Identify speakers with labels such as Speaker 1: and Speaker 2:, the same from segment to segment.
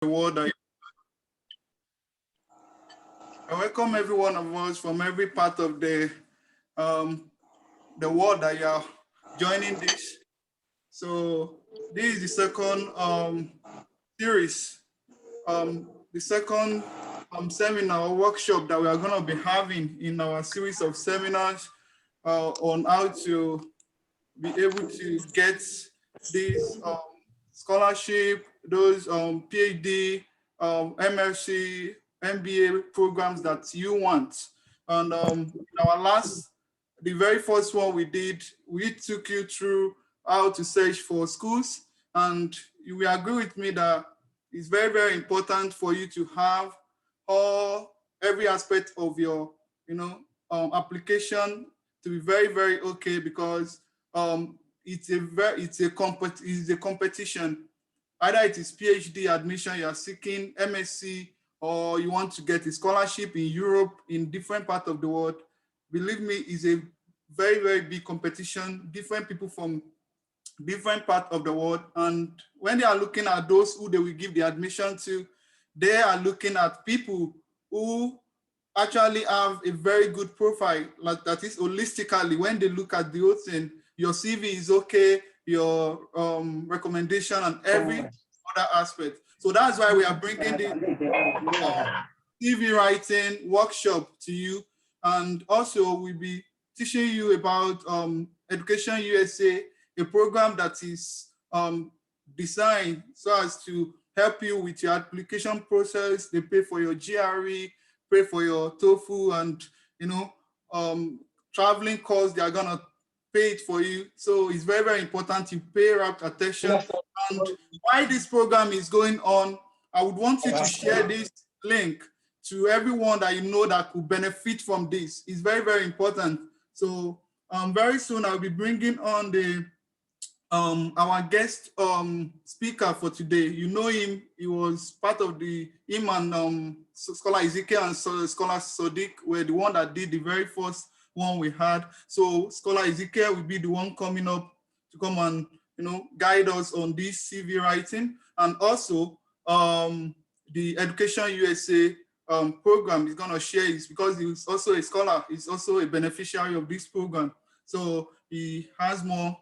Speaker 1: the world. I welcome every one of us from every part of um, the world that you are joining this. So this is the second series, the second seminar or workshop that we are going to be having in our series of seminars on how to be able to get this scholarship, those PhD, MSc, MBA programs that you want. And our last, the very first one we did, we took you through how to search for schools. And you will agree with me that it's very, very important for you to have every aspect of your, application to be very, very okay, because it's a competition. Either it is PhD admission you are seeking, MSc, or you want to get a scholarship in Europe, in different parts of the world. Believe me, it's a very, very big competition. Different people from different parts of the world. And when they are looking at those who they will give the admission to, they are looking at people who actually have a very good profile, like that is holistically. When they look at the whole thing, your CV is okay, your recommendation and every other aspect. So that's why we are bringing the CV writing workshop to you. And also we'll be teaching you about Education USA, a program that is designed so as to help you with your application process. They pay for your GRE, pay for your TOEFL, and traveling costs, they are gonna pay it for you. So it's very, very important you pay rapt attention. And why this program is going on, I would want you to share this link to everyone that you know that could benefit from this. It's very, very important. So very soon I'll be bringing on our guest speaker for today. You know him. He was part of him and Scholar Ezekiel and Scholar Sodiq were the one that did the very first one we had. So Scholar Ezekiel will be the one coming up to come and guide us on this CV writing. And also the Education USA program is going to share this, because he's also a scholar. He's also a beneficiary of this program. So he has more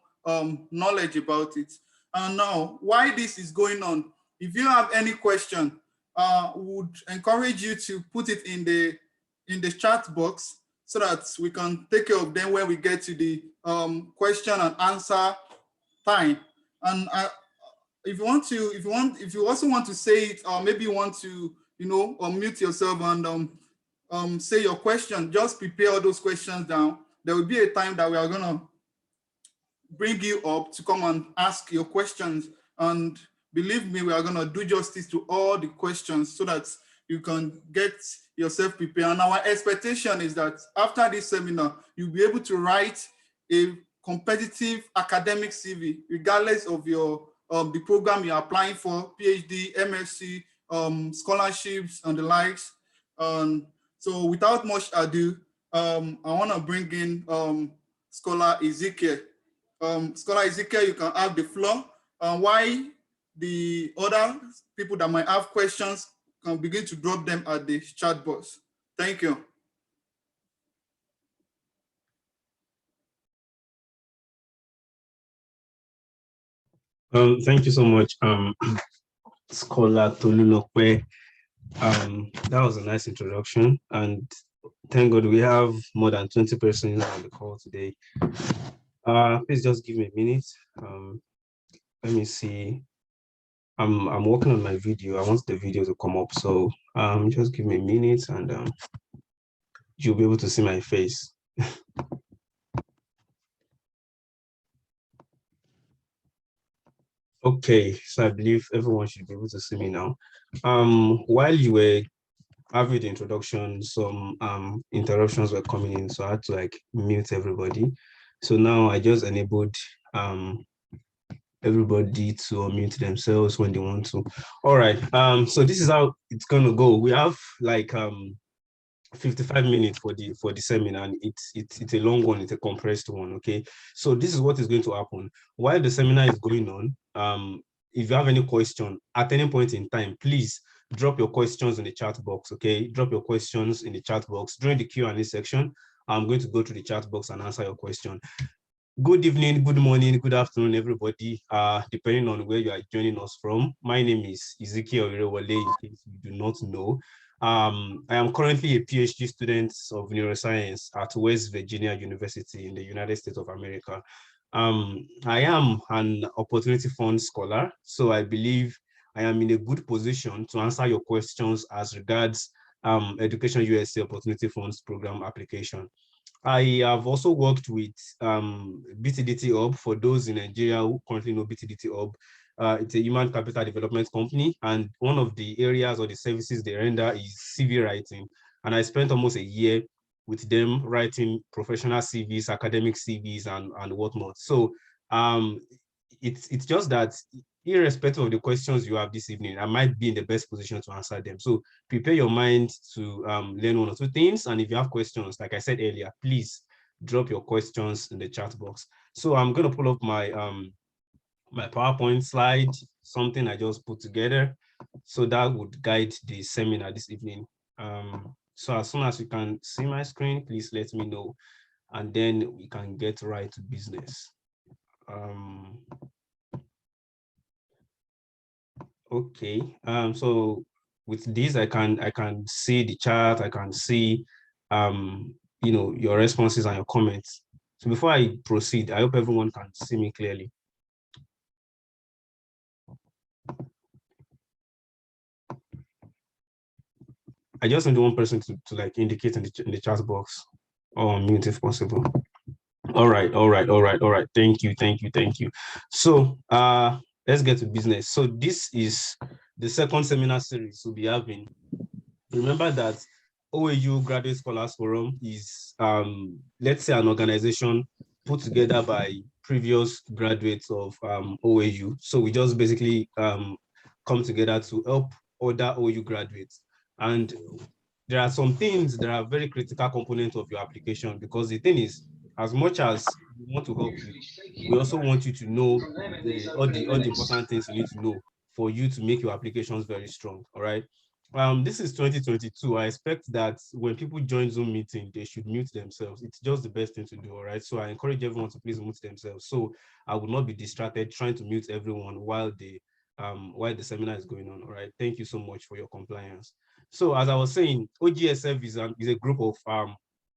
Speaker 1: knowledge about it. And now, why this is going on, if you have any question, would encourage you to put it in the chat box so that we can take care of them when we get to the question and answer time. And if you also want to say it, or maybe you want to unmute yourself and say your question, just prepare all those questions down. There will be a time that we are gonna bring you up to come and ask your questions. And believe me, we are going to do justice to all the questions so that you can get yourself prepared. And our expectation is that after this seminar, you'll be able to write a competitive academic CV, regardless of the program you're applying for, PhD, MSc, scholarships, and the likes. So without much ado, I want to bring in Scholar Ezekiel. Scholar Ezekiel, you can have the floor. Why the other people that might have questions can begin to drop them at the chat box. Thank you.
Speaker 2: Thank you so much, Scholar Tolulope. That was a nice introduction, and thank God we have more than 20 persons on the call today. Please just give me a minute. Let me see. I'm working on my video. I want the video to come up, so just give me a minute, and you'll be able to see my face. Okay, so I believe everyone should be able to see me now. While you were having the introduction, some interruptions were coming in, so I had to mute everybody. So now I just enabled everybody to unmute themselves when they want to. All right, so this is how it's gonna go. We have 55 minutes for the seminar, and it's a long one, it's a compressed one. Okay, so this is what is going to happen while the seminar is going on. if you have any question at any point in time, please drop your questions in the chat box, okay? Drop your questions in the chat box. During the Q&A section, I'm going to go through the chat box and answer your question. Good evening, good morning, good afternoon, everybody, depending on where you are joining us from. My name is Ezekiel Irewale, in case you do not know. I am currently a PhD student of neuroscience at West Virginia University in the United States of America. I am an Opportunity Fund scholar, so I believe I am in a good position to answer your questions as regards Education USA Opportunity Funds program application. I have also worked with BTDT Hub. For those in Nigeria who currently know BTDT Hub, it's a human capital development company, and one of the areas or the services they render is CV writing. And I spent almost a year with them writing professional CVs, academic CVs, and whatnot. So it's just that irrespective of the questions you have this evening, I might be in the best position to answer them. So prepare your mind to learn one or two things. And if you have questions, like I said earlier, please drop your questions in the chat box. So I'm going to pull up my my PowerPoint slide, something I just put together. So that would guide the seminar this evening. So as soon as you can see my screen, please let me know, and then we can get right to business. Okay, so with this, I can see the chat, I can see you know, your responses and your comments. So before I proceed, I hope everyone can see me clearly. I just need one person to like indicate in the chat box or mute if possible. All right. Thank you. So let's get to business. So this is the second seminar series we'll be having. Remember that OAU Graduate Scholars Forum is, let's say, an organization put together by previous graduates of OAU. So we just basically come together to help other OAU graduates. And there are some things that are very critical components of your application, because the thing is, as much as we want to help you, we also want you to know all the important things you need to know for you to make your applications very strong. All right. This is 2022. I expect that when people join Zoom meeting, they should mute themselves. It's just the best thing to do. All right. So I encourage everyone to please mute themselves, so I would not be distracted trying to mute everyone while the seminar is going on. All right. Thank you so much for your compliance. So as I was saying, OGSF is a group of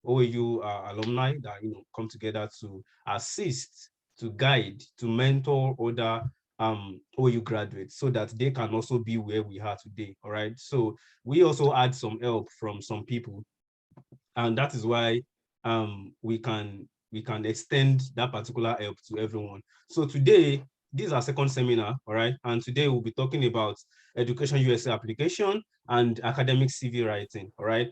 Speaker 2: OAU alumni that come together to assist, to guide, to mentor other OAU graduates so that they can also be where we are today. All right. So we also had some help from some people, and that is why we can extend that particular help to everyone. So today, this is our second seminar, all right? And today we'll be talking about Education USA application and academic CV writing, all right?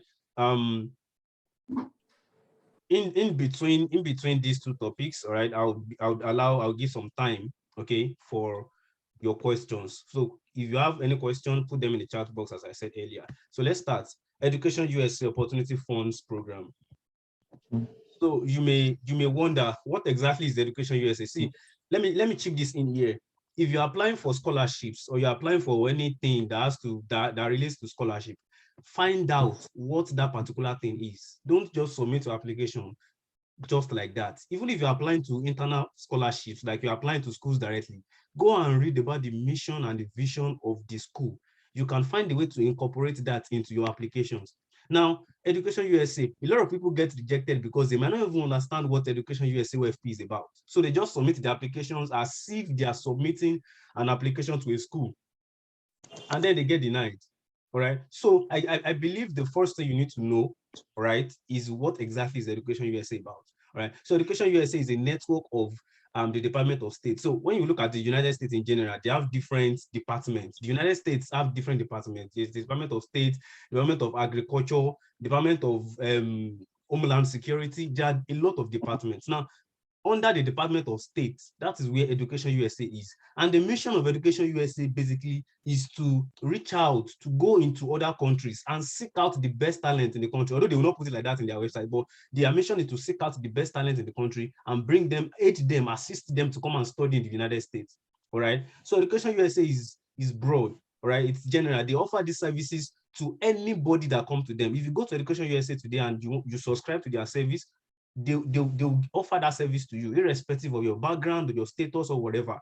Speaker 2: In between these two topics, all right, I'll give some time, okay, for your questions. So if you have any question, put them in the chat box, as I said earlier. So let's start. Education USA Opportunity Funds Program. So you may wonder, what exactly is Education USA? See, let me chip this in here. If you're applying for scholarships or you're applying for anything that relates to scholarship, find out what that particular thing is. Don't just submit your application just like that. Even if you're applying to internal scholarships, like you're applying to schools directly, go and read about the mission and the vision of the school. You can find a way to incorporate that into your applications. Now, Education USA, a lot of people get rejected because they might not even understand what Education USA OFP is about. So they just submit the applications as if they are submitting an application to a school, and then they get denied. All right. So I believe the first thing you need to know, all right, is what exactly is Education USA about. All right. So Education USA is a network of the Department of State. So when you look at the United States in general, they have different departments. The United States have different departments. There's the Department of State, Department of Agriculture, Department of Homeland Security. There are a lot of departments. Now, under the Department of State, that is where Education USA is. And the mission of Education USA basically is to reach out, to go into other countries and seek out the best talent in the country. Although they will not put it like that in their website, but their mission is to seek out the best talent in the country and bring them, aid them, assist them to come and study in the United States. all right? So Education USA is broad, all right? It's general. They offer these services to anybody that comes to them. If you go to Education USA today and you subscribe to their service, they'll offer that service to you, irrespective of your background, or your status, or whatever.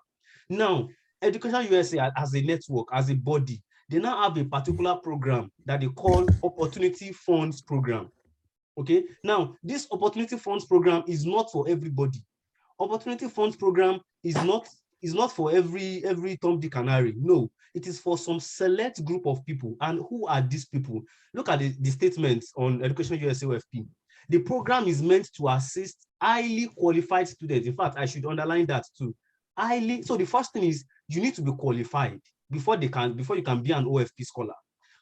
Speaker 2: Now, Education USA as a network, as a body, they now have a particular program that they call Opportunity Funds Program. Okay, now this Opportunity Funds Program is not for everybody. Opportunity Funds Program is not for every Tom, Dick, and Harry. No, it is for some select group of people. And who are these people? Look at the statements on Education USA OFP. The program is meant to assist highly qualified students. In fact, I should underline that too. Highly. So the first thing is you need to be qualified before you can be an OFP scholar.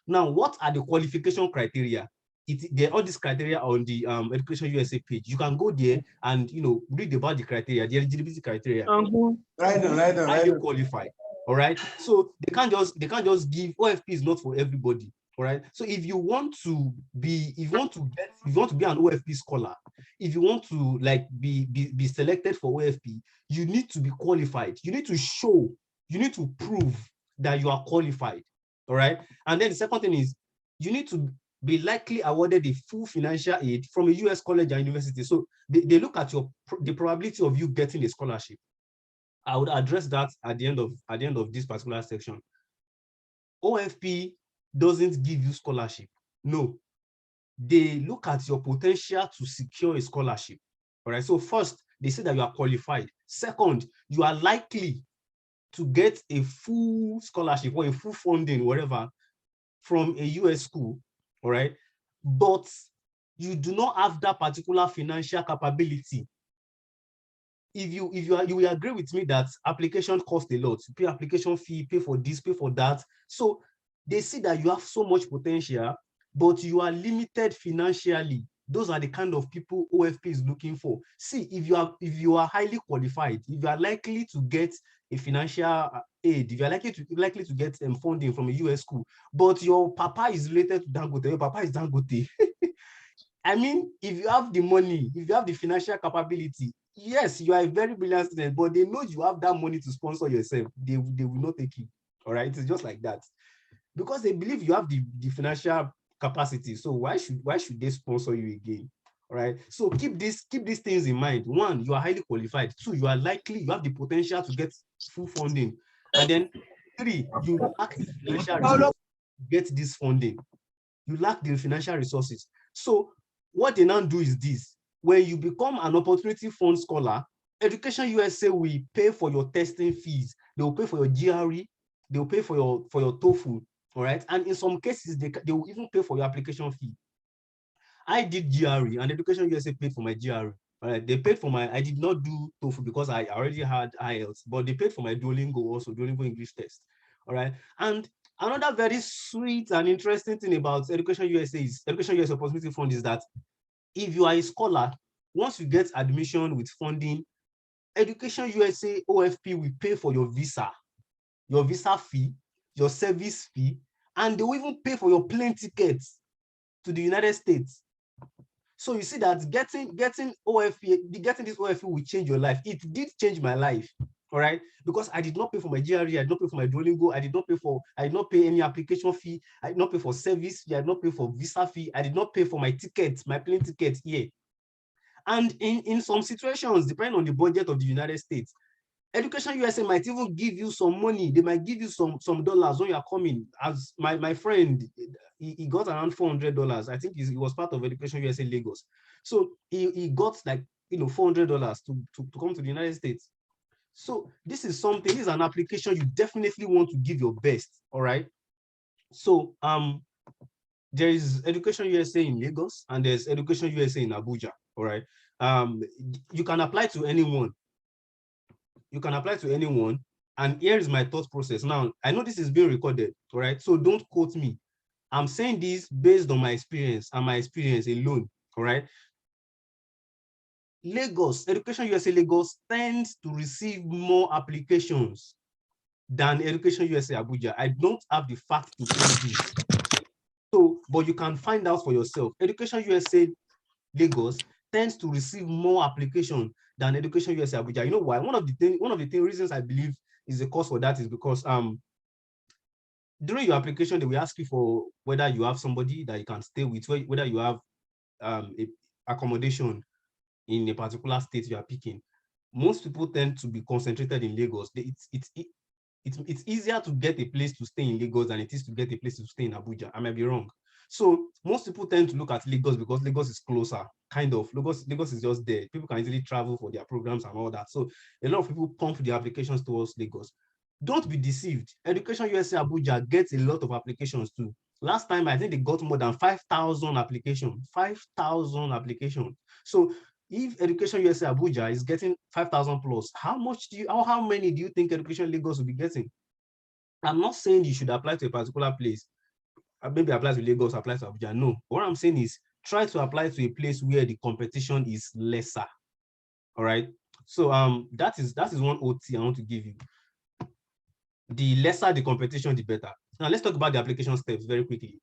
Speaker 2: Now, what are the qualification criteria? There are all these criteria on the Education USA page. You can go there and read about the criteria, the eligibility criteria.
Speaker 3: Right on.
Speaker 2: Are you qualified? All right. So they can't just give OFP is not for everybody. All right. So if you want to be an OFP scholar, if you want to be selected for OFP, you need to be qualified. You need to prove that you are qualified. All right. And then the second thing is you need to be likely awarded a full financial aid from a US college or university. So they look at the probability of you getting a scholarship. I would address that at the end of this particular section. OFP doesn't give you scholarship. No, they look at your potential to secure a scholarship. All right. So first, they say that you are qualified. Second, you are likely to get a full scholarship or a full funding, whatever, from a US school. All right. But you do not have that particular financial capability. If you will agree with me that application costs a lot. You pay application fee, pay for this, pay for that. So they see that you have so much potential, but you are limited financially. Those are the kind of people OFP is looking for. See, if you are highly qualified, if you are likely to get a financial aid, if you are likely to get funding from a US school, but your papa is related to Dangote, your papa is Dangote. I mean, if you have the money, if you have the financial capability, yes, you are a very brilliant student, but they know you have that money to sponsor yourself. They will not take you. All right, it's just like that, because they believe you have the financial capacity. So why should they sponsor you again? All right. So keep these things in mind. One, you are highly qualified. Two, you have the potential to get full funding. And then three, you lack the financial resources to get this funding. You lack the financial resources. So what they now do is this: when you become an Opportunity Fund scholar, Education USA will pay for your testing fees. They will pay for your GRE. They will pay for your TOEFL. All right. And in some cases, they will even pay for your application fee. I did GRE, and Education USA paid for my GRE. All right. They paid for I did not do TOEFL because I already had IELTS, but they paid for my Duolingo also, Duolingo English test. All right. And another very sweet and interesting thing about Education USA Opportunity Fund is that if you are a scholar, once you get admission with funding, Education USA OFP will pay for your visa fee, your service fee, and they will even pay for your plane tickets to the United States. So you see that getting this OFP will change your life. It did change my life. All right, because I did not pay for my GRE, I did not pay for my Duolingo, I did not pay any application fee, I did not pay for service fee, I did not pay for visa fee, I did not pay for my tickets, my plane tickets here. And in some situations, depending on the budget of the United States, Education USA might even give you some money. They might give you some dollars when you are coming. As my friend, he got around $400. I think he was part of Education USA Lagos. So he got $400 to come to the United States. So this is an application you definitely want to give your best. All right. So there is Education USA in Lagos and there's Education USA in Abuja. All right. You can apply to anyone. And here is my thought process. Now, I know this is being recorded, all right? So don't quote me. I'm saying this based on my experience and my experience alone, all right? Education USA Lagos tends to receive more applications than Education USA Abuja. I don't have the fact to prove this. So, but you can find out for yourself. Education USA Lagos tends to receive more applications than Education USA Abuja. You know why? One of the reasons I believe is the cause for that is because during your application, they will ask you for whether you have somebody that you can stay with, whether you have accommodation in a particular state you are picking. Most people tend to be concentrated in Lagos. It's easier to get a place to stay in Lagos than it is to get a place to stay in Abuja. I might be wrong. So most people tend to look at Lagos because Lagos is closer, kind of. Lagos is just there. People can easily travel for their programs and all that. So a lot of people pump the applications towards Lagos. Don't be deceived. Education USA Abuja gets a lot of applications too. Last time, I think they got more than 5,000 applications. 5,000 applications. So if Education USA Abuja is getting 5,000 plus, how many do you think Education Lagos will be getting? I'm not saying you should apply to a particular place. Maybe apply to Lagos, apply to Abuja. No. What I'm saying is try to apply to a place where the competition is lesser. All right. So that is one OT I want to give you. The lesser the competition, the better. Now let's talk about the application steps very quickly.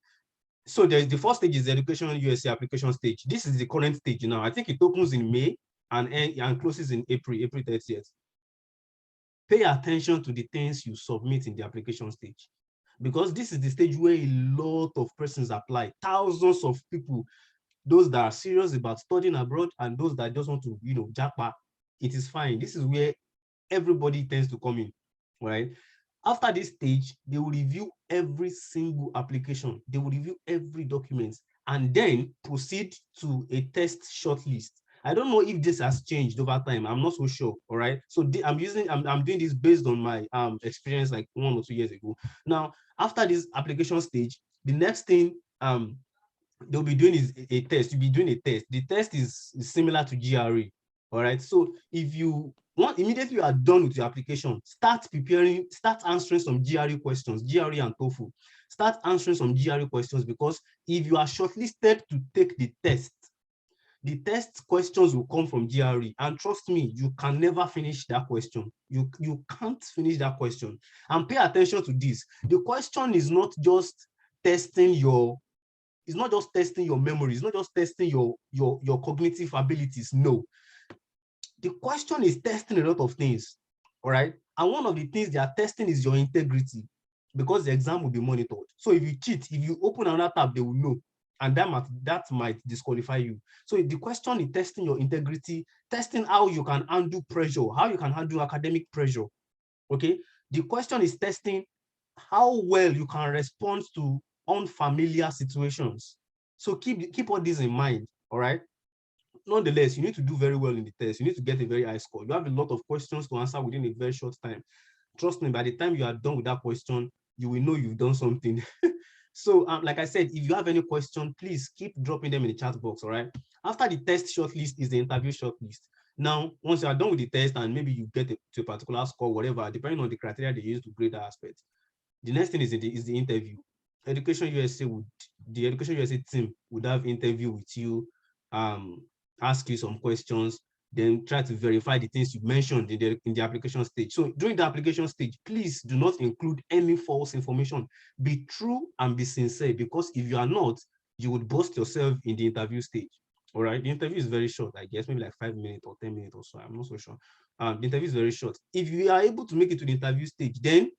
Speaker 2: So the first stage is the Education USA application stage. This is the current stage now. I think it opens in May and closes in April 30th. Pay attention to the things you submit in the application stage, because this is the stage where a lot of persons apply. Thousands of people, those that are serious about studying abroad and those that just want to, japa. It is fine. This is where everybody tends to come in, right? After this stage, they will review every single application. They will review every document and then proceed to a test shortlist. I don't know if this has changed over time. I'm not so sure. All right. So I'm doing this based on my experience like 1 or 2 years ago. Now, after this application stage, the next thing they'll be doing is a test. You'll be doing a test. The test is similar to GRE. All right. So if you immediately you are done with your application, start answering some GRE questions, GRE and TOEFL. Start answering some GRE questions, because if you are shortlisted to take the test questions will come from GRE. And trust me, you can never finish that question. You can't finish that question. And pay attention to this. The question is not just testing your memory. It's not just testing your cognitive abilities. No. The question is testing a lot of things, all right? And one of the things they are testing is your integrity, because the exam will be monitored. So if you cheat, if you open another tab, they will know, and that might disqualify you. So the question is testing your integrity, testing how you can handle pressure, how you can handle academic pressure, okay? The question is testing how well you can respond to unfamiliar situations. So keep all this in mind, all right? Nonetheless, you need to do very well in the test. You need to get a very high score. You have a lot of questions to answer within a very short time. Trust me, by the time you are done with that question, you will know you've done something. So, like I said, if you have any question, please keep dropping them in the chat box, all right? After the test shortlist is the interview shortlist. Now, once you are done with the test and maybe you get to a particular score, whatever, depending on the criteria they use to grade that aspect, the next thing is the interview. The Education USA team would have interview with you, ask you some questions, then try to verify the things you mentioned in the application stage. So during the application stage, please do not include any false information. Be true and be sincere, because if you are not, you would bust yourself in the interview stage. All right. The interview is very short, I guess, maybe like 5 minutes or 10 minutes or so. I'm not so sure. The interview is very short. If you are able to make it to the interview stage, then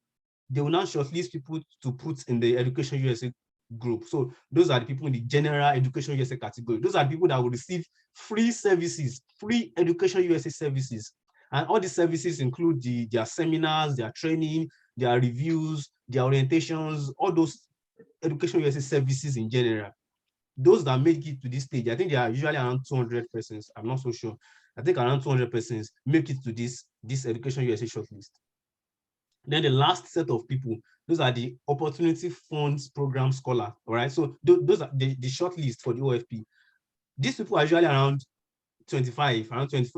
Speaker 2: they will now shortlist people to put in the Education USA group. So those are the people in the general Education USA category. Those are the people that will receive free services, free Education USA services. And all these services include their seminars, their training, their reviews, their orientations, all those Education USA services in general. Those that make it to this stage, I think there are usually around 200 persons. I'm not so sure. I think around 200 persons make it to this Education USA shortlist. Then the last set of people, those are the Opportunity Funds Program Scholar, all right? So those are the shortlist for the OFP. These people are usually around 25, around 20,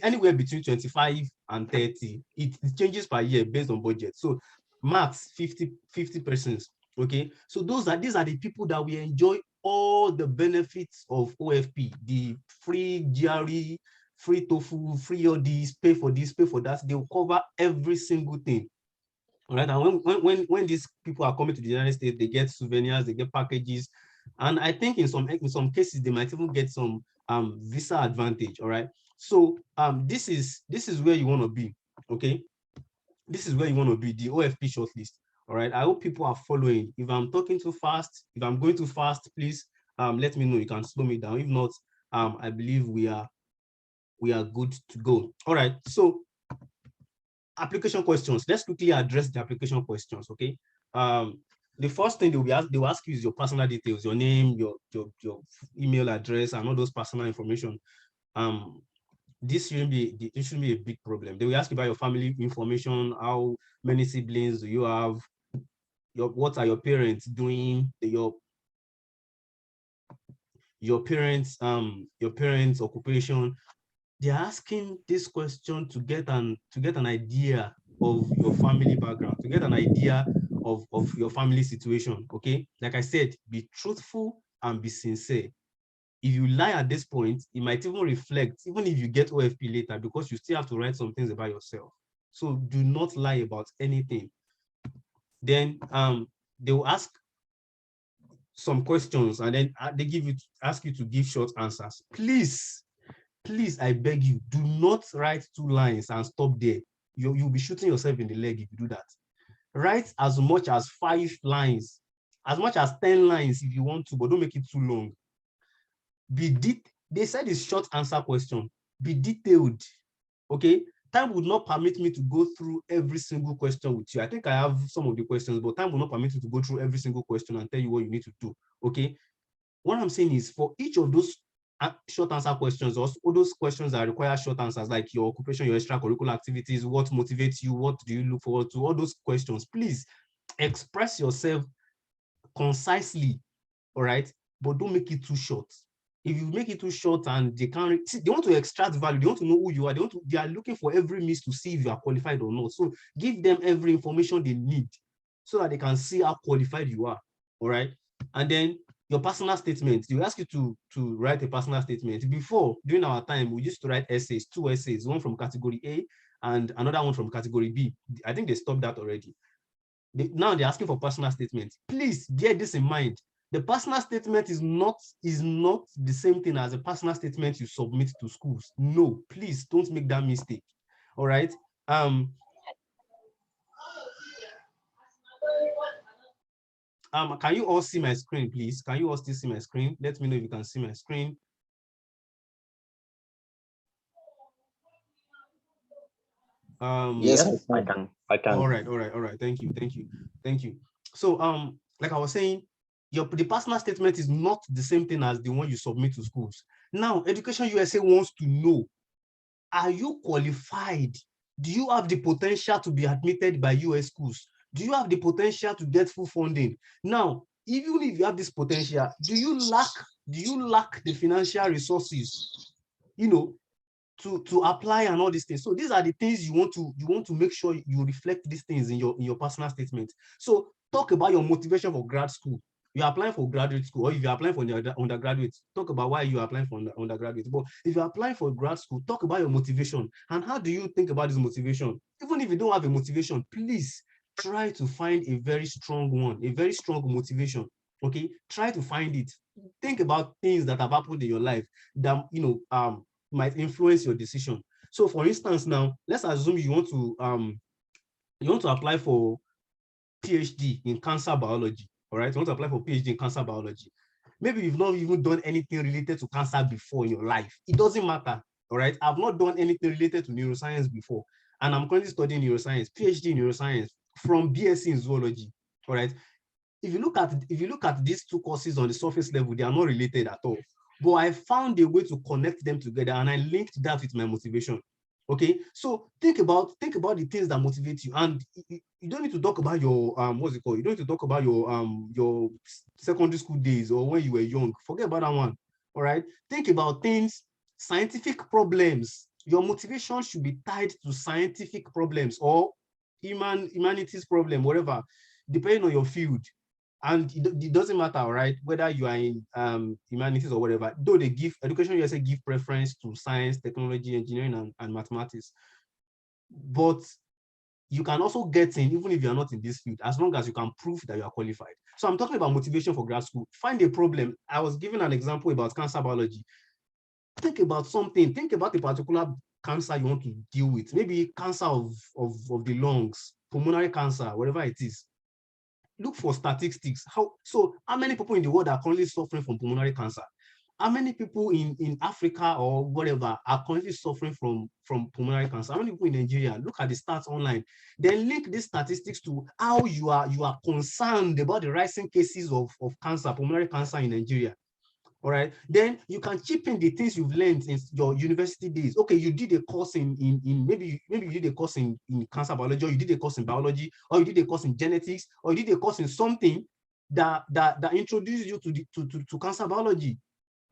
Speaker 2: anywhere between 25 and 30. It changes per year based on budget. So max 50 persons, okay? So these are the people that will enjoy all the benefits of OFP, the free GRE, free TOEFL, free all these, pay for this, pay for that. They will cover every single thing. All right, and when these people are coming to the United States, they get souvenirs, they get packages, and I think in some cases they might even get some visa advantage. All right, so this is where you want to be. Okay, this is where you want to be, the OFP shortlist. All right. I hope people are following. If I'm talking too fast, if I'm going too fast, please let me know. You can slow me down. If not, I believe we are good to go. All right. So application questions. Let's quickly address the application questions. Okay. The first thing they will ask you is your personal details, your name, your email address, and all those personal information. This shouldn't be a big problem. They will ask you about your family information, how many siblings do you have, what are your parents doing, your parents occupation. They're asking this question to get an idea of your family background, to get an idea of your family situation. Okay, like I said, be truthful and be sincere. If you lie at this point, it might even reflect, even if you get OFP later, because you still have to write some things about yourself. So do not lie about anything. Then they will ask some questions, and then they ask you to give short answers. Please, I beg you, do not write 2 lines and stop there. You'll be shooting yourself in the leg if you do that. Write as much as 5 lines, as much as 10 lines if you want to, but don't make it too long. They said it's short answer question. Be detailed. Okay. Time would not permit me to go through every single question with you. I think I have some of the questions, but time will not permit you to go through every single question and tell you what you need to do. Okay. What I'm saying is, for each of those short answer questions, or all those questions that require short answers, like your occupation, your extracurricular activities, what motivates you, what do you look forward to, all those questions, please express yourself concisely. All right. But don't make it too short. If you make it too short and they can't see, they want to extract value, they want to know who you are, they are looking for every means to see if you are qualified or not. So give them every information they need so that they can see how qualified you are. All right. And then your personal statement, they will ask you to write a personal statement. Before, during our time, we used to write essays, 2 essays, one from category A and another one from category B. I think they stopped that already. Now they're asking for personal statements. Please bear this in mind. The personal statement is not the same thing as a personal statement you submit to schools. No, please don't make that mistake. All right. Can you all see my screen, please? Can you all still see my screen? Let me know if you can see my screen.
Speaker 3: Yes, I can.
Speaker 2: All right. Thank you. So like I was saying, the personal statement is not the same thing as the one you submit to schools. Now, Education USA wants to know, are you qualified? Do you have the potential to be admitted by US schools? Do you have the potential to get full funding? Now, even if you have this potential, do you lack the financial resources, to apply and all these things? So these are the things you want to make sure you reflect these things in your personal statement. So talk about your motivation for grad school. You're applying for graduate school, or if you're applying for undergraduate, talk about why you're applying for undergraduate. But if you're applying for grad school, talk about your motivation and how do you think about this motivation. Even if you don't have a motivation, please try to find a very strong one, a very strong motivation. Okay, try to find it. Think about things that have happened in your life that might influence your decision. So for instance, now let's assume you want to apply for PhD in cancer biology. All right, you want to apply for PhD in cancer biology. Maybe you've not even done anything related to cancer before in your life. It doesn't matter. All right, I've not done anything related to neuroscience before, and I'm currently studying neuroscience, PhD in neuroscience from BSc in zoology. All right, if you look at these 2 courses on the surface level, they are not related at all. But I found a way to connect them together, and I linked that with my motivation. Okay, so think about the things that motivate you, and you don't need to talk about your what's it called? You don't need to talk about your secondary school days or when you were young. Forget about that one. All right, think about things, scientific problems. Your motivation should be tied to scientific problems or humanities problem, whatever, depending on your field. And it doesn't matter, right, whether you are in humanities or whatever, though they give, Education USA give preference to science, technology, engineering, and mathematics. But you can also get in even if you're not in this field, as long as you can prove that you are qualified. So I'm talking about motivation for grad school. Find a problem. I was giving an example about cancer biology. Think about something. Think about a particular cancer you want to deal with, maybe cancer of the lungs, pulmonary cancer, whatever it is. Look for statistics. How many people in the world are currently suffering from pulmonary cancer? How many people in Africa or whatever are currently suffering from pulmonary cancer? How many people in Nigeria? Look at the stats online. Then link these statistics to how you are concerned about the rising cases of cancer, pulmonary cancer in Nigeria. All right, then you can chip in the things you've learned in your university days. Okay, you did a course in maybe you did a course in cancer biology, or you did a course in biology, or you did a course in genetics, or you did a course in something that introduced you to cancer biology.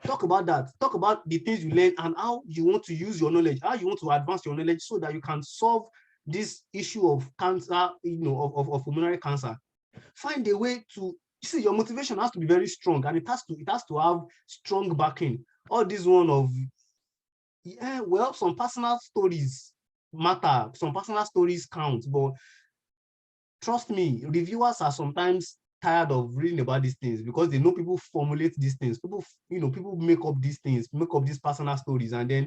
Speaker 2: Talk about that. Talk about the things you learn and how you want to use your knowledge, how you want to advance your knowledge so that you can solve this issue of cancer, of pulmonary cancer. Find a way to see, your motivation has to be very strong, and it has to have strong backing. All this one of, yeah, well, some personal stories matter, some personal stories count, but trust me, reviewers are sometimes tired of reading about these things because they know people formulate these things. People make up these things, make up these personal stories, and then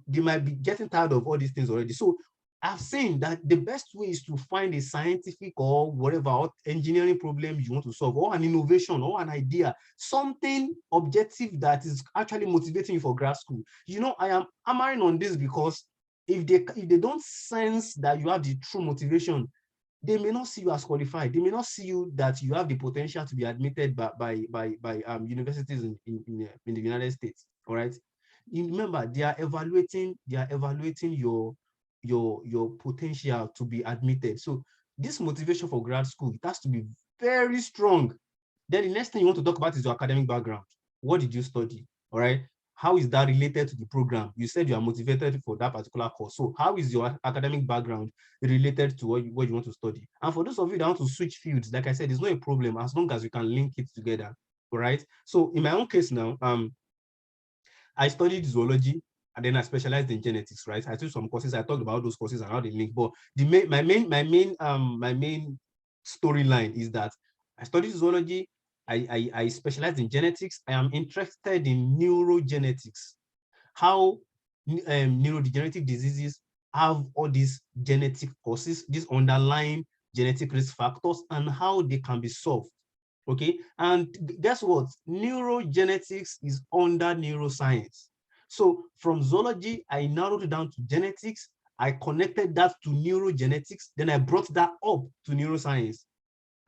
Speaker 2: they might be getting tired of all these things already. So I've seen that the best way is to find a scientific or whatever or engineering problem you want to solve, or an innovation or an idea, something objective that is actually motivating you for grad school. I am hammering on this because if they don't sense that you have the true motivation, they may not see you as qualified. They may not see you that you have the potential to be admitted by universities in the United States. All right. Remember, they are evaluating your potential to be admitted. So this motivation for grad school, it has to be very strong. Then the next thing you want to talk about is your academic background. What did you study? All right. How is that related to the program? You said you are motivated for that particular course. So how is your academic background related to what you want to study? And for those of you that want to switch fields, like I said, it's not a problem as long as you can link it together. All right. So in my own case now, I studied zoology, and then I specialized in genetics, right? I took some courses. I talked about those courses and how they link. But my main storyline is that I studied zoology. I specialized in genetics. I am interested in neurogenetics, how neurodegenerative diseases have all these genetic causes, these underlying genetic risk factors, and how they can be solved. Okay, and guess what? Neurogenetics is under neuroscience. So from zoology, I narrowed it down to genetics. I connected that to neurogenetics. Then I brought that up to neuroscience.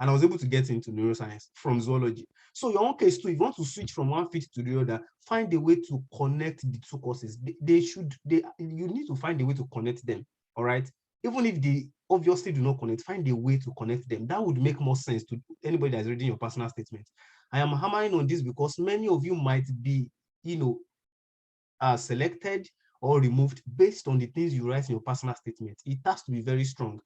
Speaker 2: And I was able to get into neuroscience from zoology. So your own case too, if you want to switch from one field to the other, find a way to connect the two courses. You need to find a way to connect them, all right? Even if they obviously do not connect, find a way to connect them. That would make more sense to anybody that's reading your personal statement. I am hammering on this because many of you might be, selected or removed based on the things you write in your personal statement. It has to be very strong.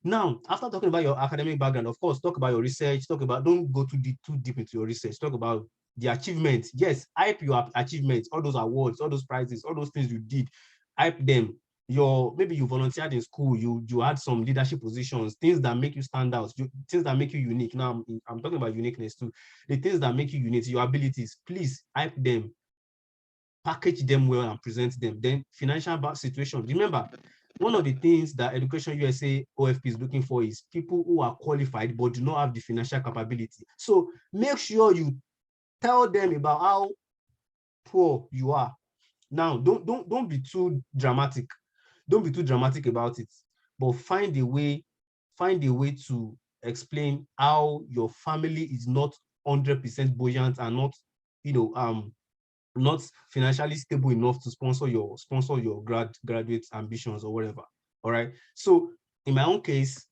Speaker 2: Now, after talking about your academic background, of course, talk about your research, don't go too deep into your research, talk about the achievements. Yes, hype your achievements, all those awards, all those prizes, all those things you did, hype them. Maybe you volunteered in school, you had some leadership positions, things that make you stand out, things that make you unique. Now, I'm talking about uniqueness too. The things that make you unique, your abilities, please hype them, package them well and present them. Then financial situation. Remember, one of the things that Education USA OFP is looking for is people who are qualified but do not have the financial capability. So make sure you tell them about how poor you are. Now, don't be too dramatic. Don't be too dramatic about it, but find a way to explain how your family is not 100% buoyant and not financially stable enough to sponsor your graduate ambitions or whatever. All right. So in my own case,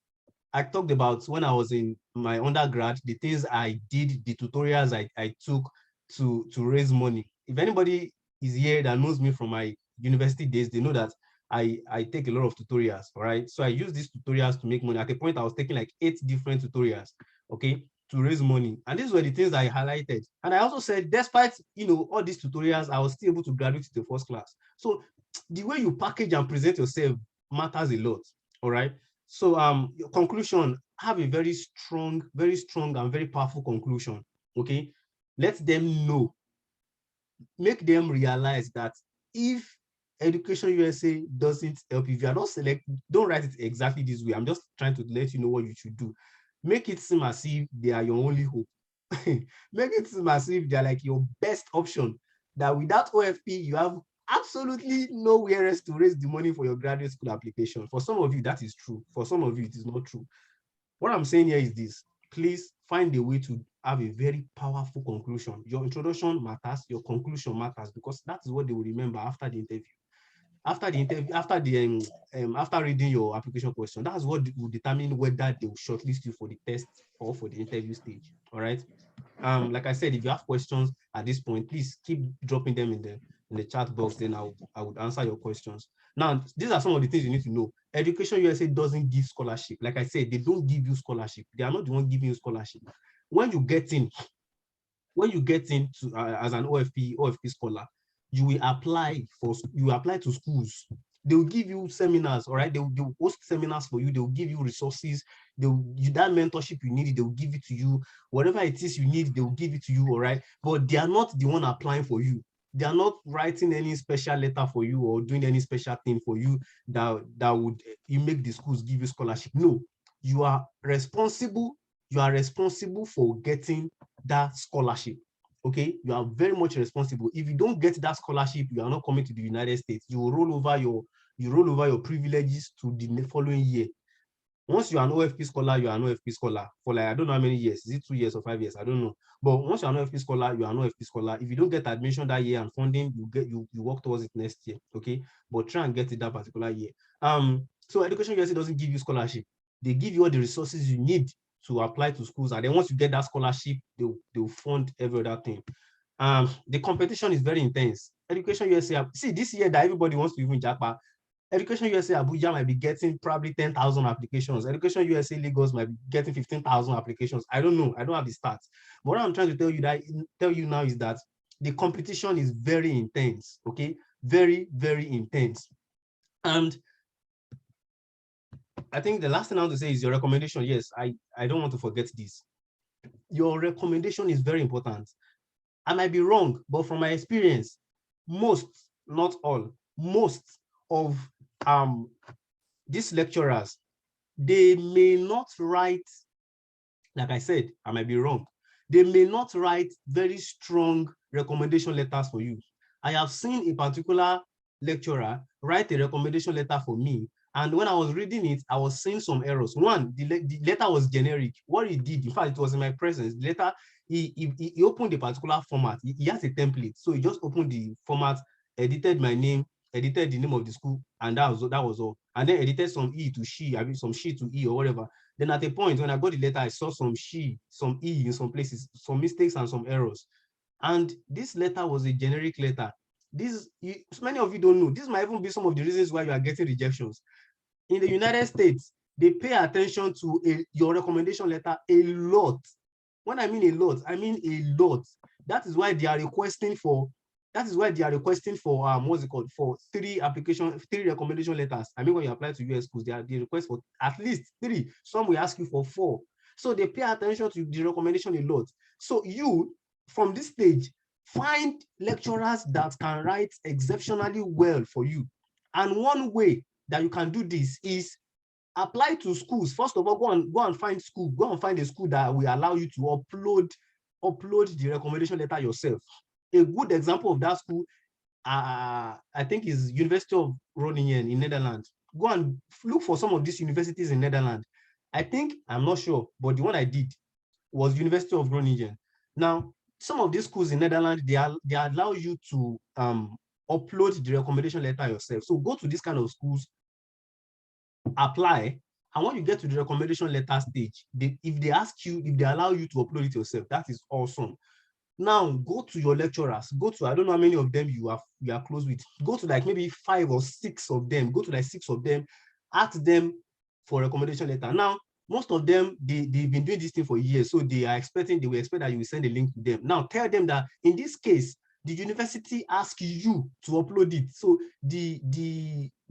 Speaker 2: I talked about when I was in my undergrad, the things I did, the tutorials I took to raise money. If anybody is here that knows me from my university days, they know that I take a lot of tutorials. All right. So I use these tutorials to make money. At a point, I was taking like 8 different tutorials. Okay, to raise money. And these were the things I highlighted. And I also said, despite all these tutorials, I was still able to graduate to the first class. So the way you package and present yourself matters a lot. All right. So your conclusion, have a very strong and very powerful conclusion. Okay. Let them know, make them realize that if Education USA doesn't help you. If you are not select, don't write it exactly this way. I'm just trying to let you know what you should do. Make it seem as if they are your only hope. Make it seem as if they're like your best option. That without OFP, you have absolutely nowhere else to raise the money for your graduate school application. For some of you, that is true. For some of you, it is not true. What I'm saying here is this: please find a way to have a very powerful conclusion. Your introduction matters, your conclusion matters, because that is what they will remember after the interview. After reading your application question, that's what will determine whether they will shortlist you for the test or for the interview stage. All right. Like I said, if you have questions at this point, please keep dropping them in the chat box. Then I would answer your questions. Now, these are some of the things you need to know. Education USA doesn't give scholarship. Like I said, they don't give you scholarship. They are not the one giving you scholarship. When you get in to as an OFP scholar, you will apply to schools. They will give you seminars, all right? They will host seminars for you. They will give you resources. That mentorship you need, they will give it to you. Whatever it is you need, they will give it to you, all right? But they are not the one applying for you. They are not writing any special letter for you or doing any special thing for you that would you make the schools give you scholarship. No, you are responsible. You are responsible for getting that scholarship. Okay, you are very much responsible. If you don't get that scholarship, you are not coming to the United States. You will roll over your privileges to the following year. Once you're an OFP scholar, you are an OFP scholar for like, I don't know how many years. Is it 2 years or 5 years? I don't know. But once you're an OFP scholar, you are an OFP scholar. If you don't get admission that year and funding, you work towards it next year. Okay, but try and get it that particular year. So Education USA doesn't give you scholarship. They give you all the resources you need to apply to schools, and then once you get that scholarship, they'll fund every other thing. The competition is very intense. Education USA, see, this year that everybody wants to even japa, Education USA Abuja might be getting probably 10,000 applications. Education USA Lagos might be getting 15,000 applications. I don't know. I don't have the stats. But what I'm trying to tell you now is that the competition is very intense. Okay, very, very intense. And I think the last thing I want to say is your recommendation. Yes, I don't want to forget this. Your recommendation is very important. I might be wrong, but from my experience, most, not all, most of these lecturers, they may not write, like I said, I might be wrong, they may not write very strong recommendation letters for you. I have seen a particular lecturer write a recommendation letter for me, and when I was reading it, I was seeing some errors. One, the letter was generic. What he did, in fact, it was in my presence. The letter, he opened a particular format. He has a template, so he just opened the format, edited my name, edited the name of the school, and that was all. And then edited some E to she, I mean some she to E or whatever. Then at a point when I got the letter, I saw some she, some E in some places, some mistakes and some errors. And this letter was a generic letter. Many of you don't know. This might even be some of the reasons why you are getting rejections. In the United States, they pay attention to your recommendation letter a lot. When I mean a lot, I mean a lot. That is why they are requesting for what's it called, for 3 recommendation letters. I mean, when you apply to US schools, they request for at least 3. Some will ask you for 4. So they pay attention to the recommendation a lot. So you, from this stage, find lecturers that can write exceptionally well for you. And one way that you can do this is apply to schools. First of all, go and find school. Go and find a school that will allow you to upload the recommendation letter yourself. A good example of that school, I think, is University of Groningen in Netherlands. Go and look for some of these universities in Netherlands. I think, I'm not sure, but the one I did was University of Groningen. Now, some of these schools in Netherlands, they allow you to upload the recommendation letter yourself. So go to this kind of schools, apply, and when you get to the recommendation letter stage, if they allow you to upload it yourself, that is awesome. Now go to your lecturers, I don't know how many of them you are close with, go to like maybe 5 or 6 of them, go to like 6 of them, ask them for recommendation letter. Now, most of them, they've been doing this thing for years, so they will expect that you will send a link to them. Now tell them that in this case, the university asks you to upload it. So they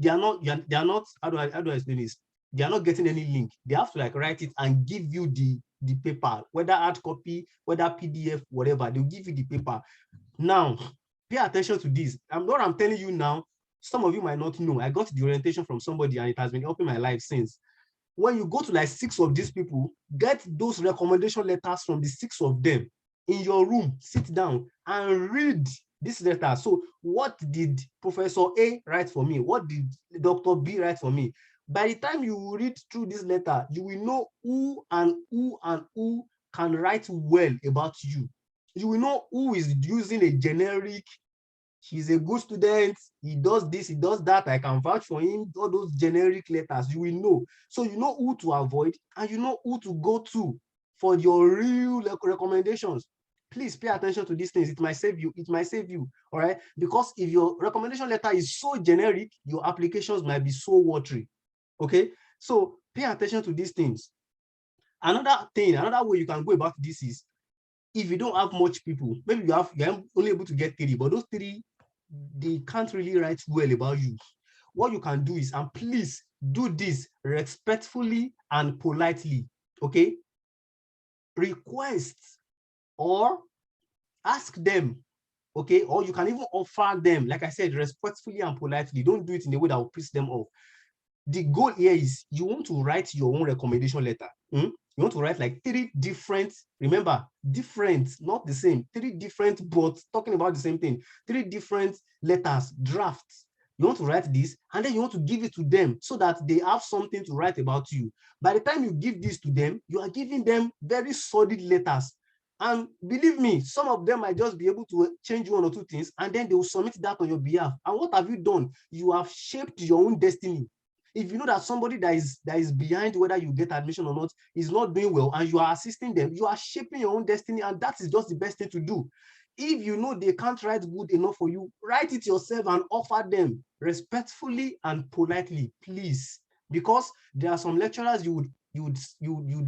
Speaker 2: are not, how do I explain this? They are not getting any link. They have to like write it and give you the paper, whether hard copy, whether PDF, whatever, they'll give you the paper. Now, pay attention to this. What I'm telling you now, some of you might not know, I got the orientation from somebody and it has been helping my life since. When you go to like 6 of these people, get those recommendation letters from the 6 of them in your room, sit down and read this letter. So what did Professor A write for me? What did Dr. B write for me? By the time you read through this letter, you will know who and who and who can write well about you. You will know who is using a generic, he's a good student, he does this, he does that, I can vouch for him, all those generic letters, you will know. So you know who to avoid and you know who to go to for your real recommendations. Please pay attention to these things. It might save you. It might save you. All right. Because if your recommendation letter is so generic, your applications might be so watery. Okay. So pay attention to these things. Another thing, another way you can go about this is, if you don't have much people, maybe you're only able to get 3, but those 3, they can't really write well about you. What you can do is, and please do this respectfully and politely, okay? Request or ask them, okay? Or you can even offer them, like I said, respectfully and politely. Don't do it in a way that will piss them off. The goal here is you want to write your own recommendation letter. You want to write like 3 different, remember, different, not the same, 3 different, but talking about the same thing, 3 different letters, drafts. You want to write this, and then you want to give it to them so that they have something to write about you. By the time you give this to them, you are giving them very solid letters. And believe me, some of them might just be able to change 1 or 2 things, and then they will submit that on your behalf. And what have you done? You have shaped your own destiny. If you know that somebody that is behind whether you get admission or not is not doing well, and you are assisting them, you are shaping your own destiny, and that is just the best thing to do. If you know they can't write good enough for you, write it yourself and offer them respectfully and politely, please. Because there are some lecturers you'd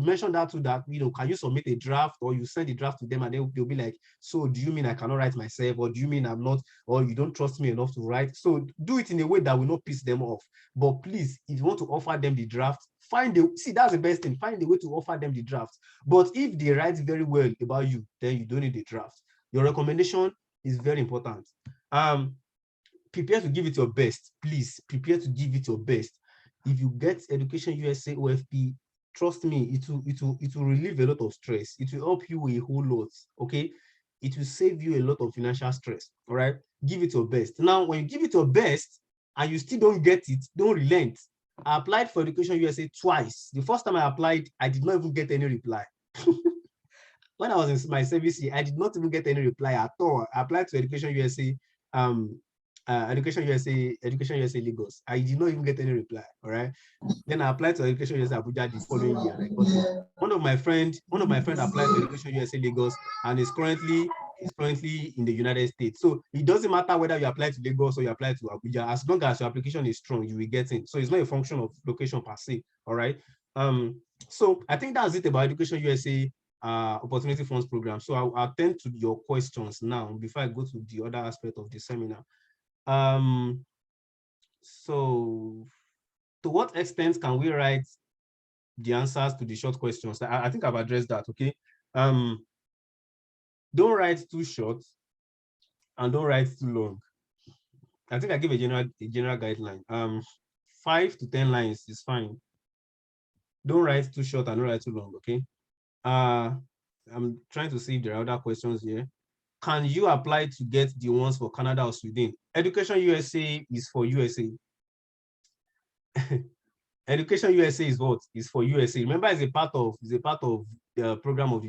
Speaker 2: mention that to, that, can you submit a draft, or you send a draft to them and they'll be like, so do you mean I cannot write myself, or do you mean I'm not, or you don't trust me enough to write? So do it in a way that will not piss them off. But please, if you want to offer them the draft, see, that's the best thing, find a way to offer them the draft. But if they write very well about you, then you don't need the draft. Your recommendation is very important. Prepare to give it your best. Please prepare to give it your best. If you get Education USA OFP, trust me, it will relieve a lot of stress. It will help you a whole lot. Okay, it will save you a lot of financial stress. All right, give it your best. Now, when you give it your best and you still don't get it, don't relent. I applied for Education USA twice. The first time I applied, I did not even get any reply. When I was in my service year, I did not even get any reply at all. I applied to Education USA, Education USA Lagos. I did not even get any reply. All right. Then I applied to Education USA Abuja the following year, and I got it. One of my friends applied to Education USA Lagos and is currently in the United States. So it doesn't matter whether you apply to Lagos or you apply to Abuja. As long as your application is strong, you will get in. So it's not a function of location per se. All right. So I think that's it about Education USA Opportunity Funds Program. So I'll attend to your questions now before I go to the other aspect of the seminar. So to what extent can we write the answers to the short questions? I think I've addressed that. Okay. Don't write too short and don't write too long. I think I give a general guideline. 5 to 10 lines is fine. Don't write too short and don't write too long. Okay. I'm trying to see if there are other questions here. Can you apply to get the ones for Canada or Sweden? Education USA is for USA. Education USA is what? Is for USA. Remember, it's a part of the program of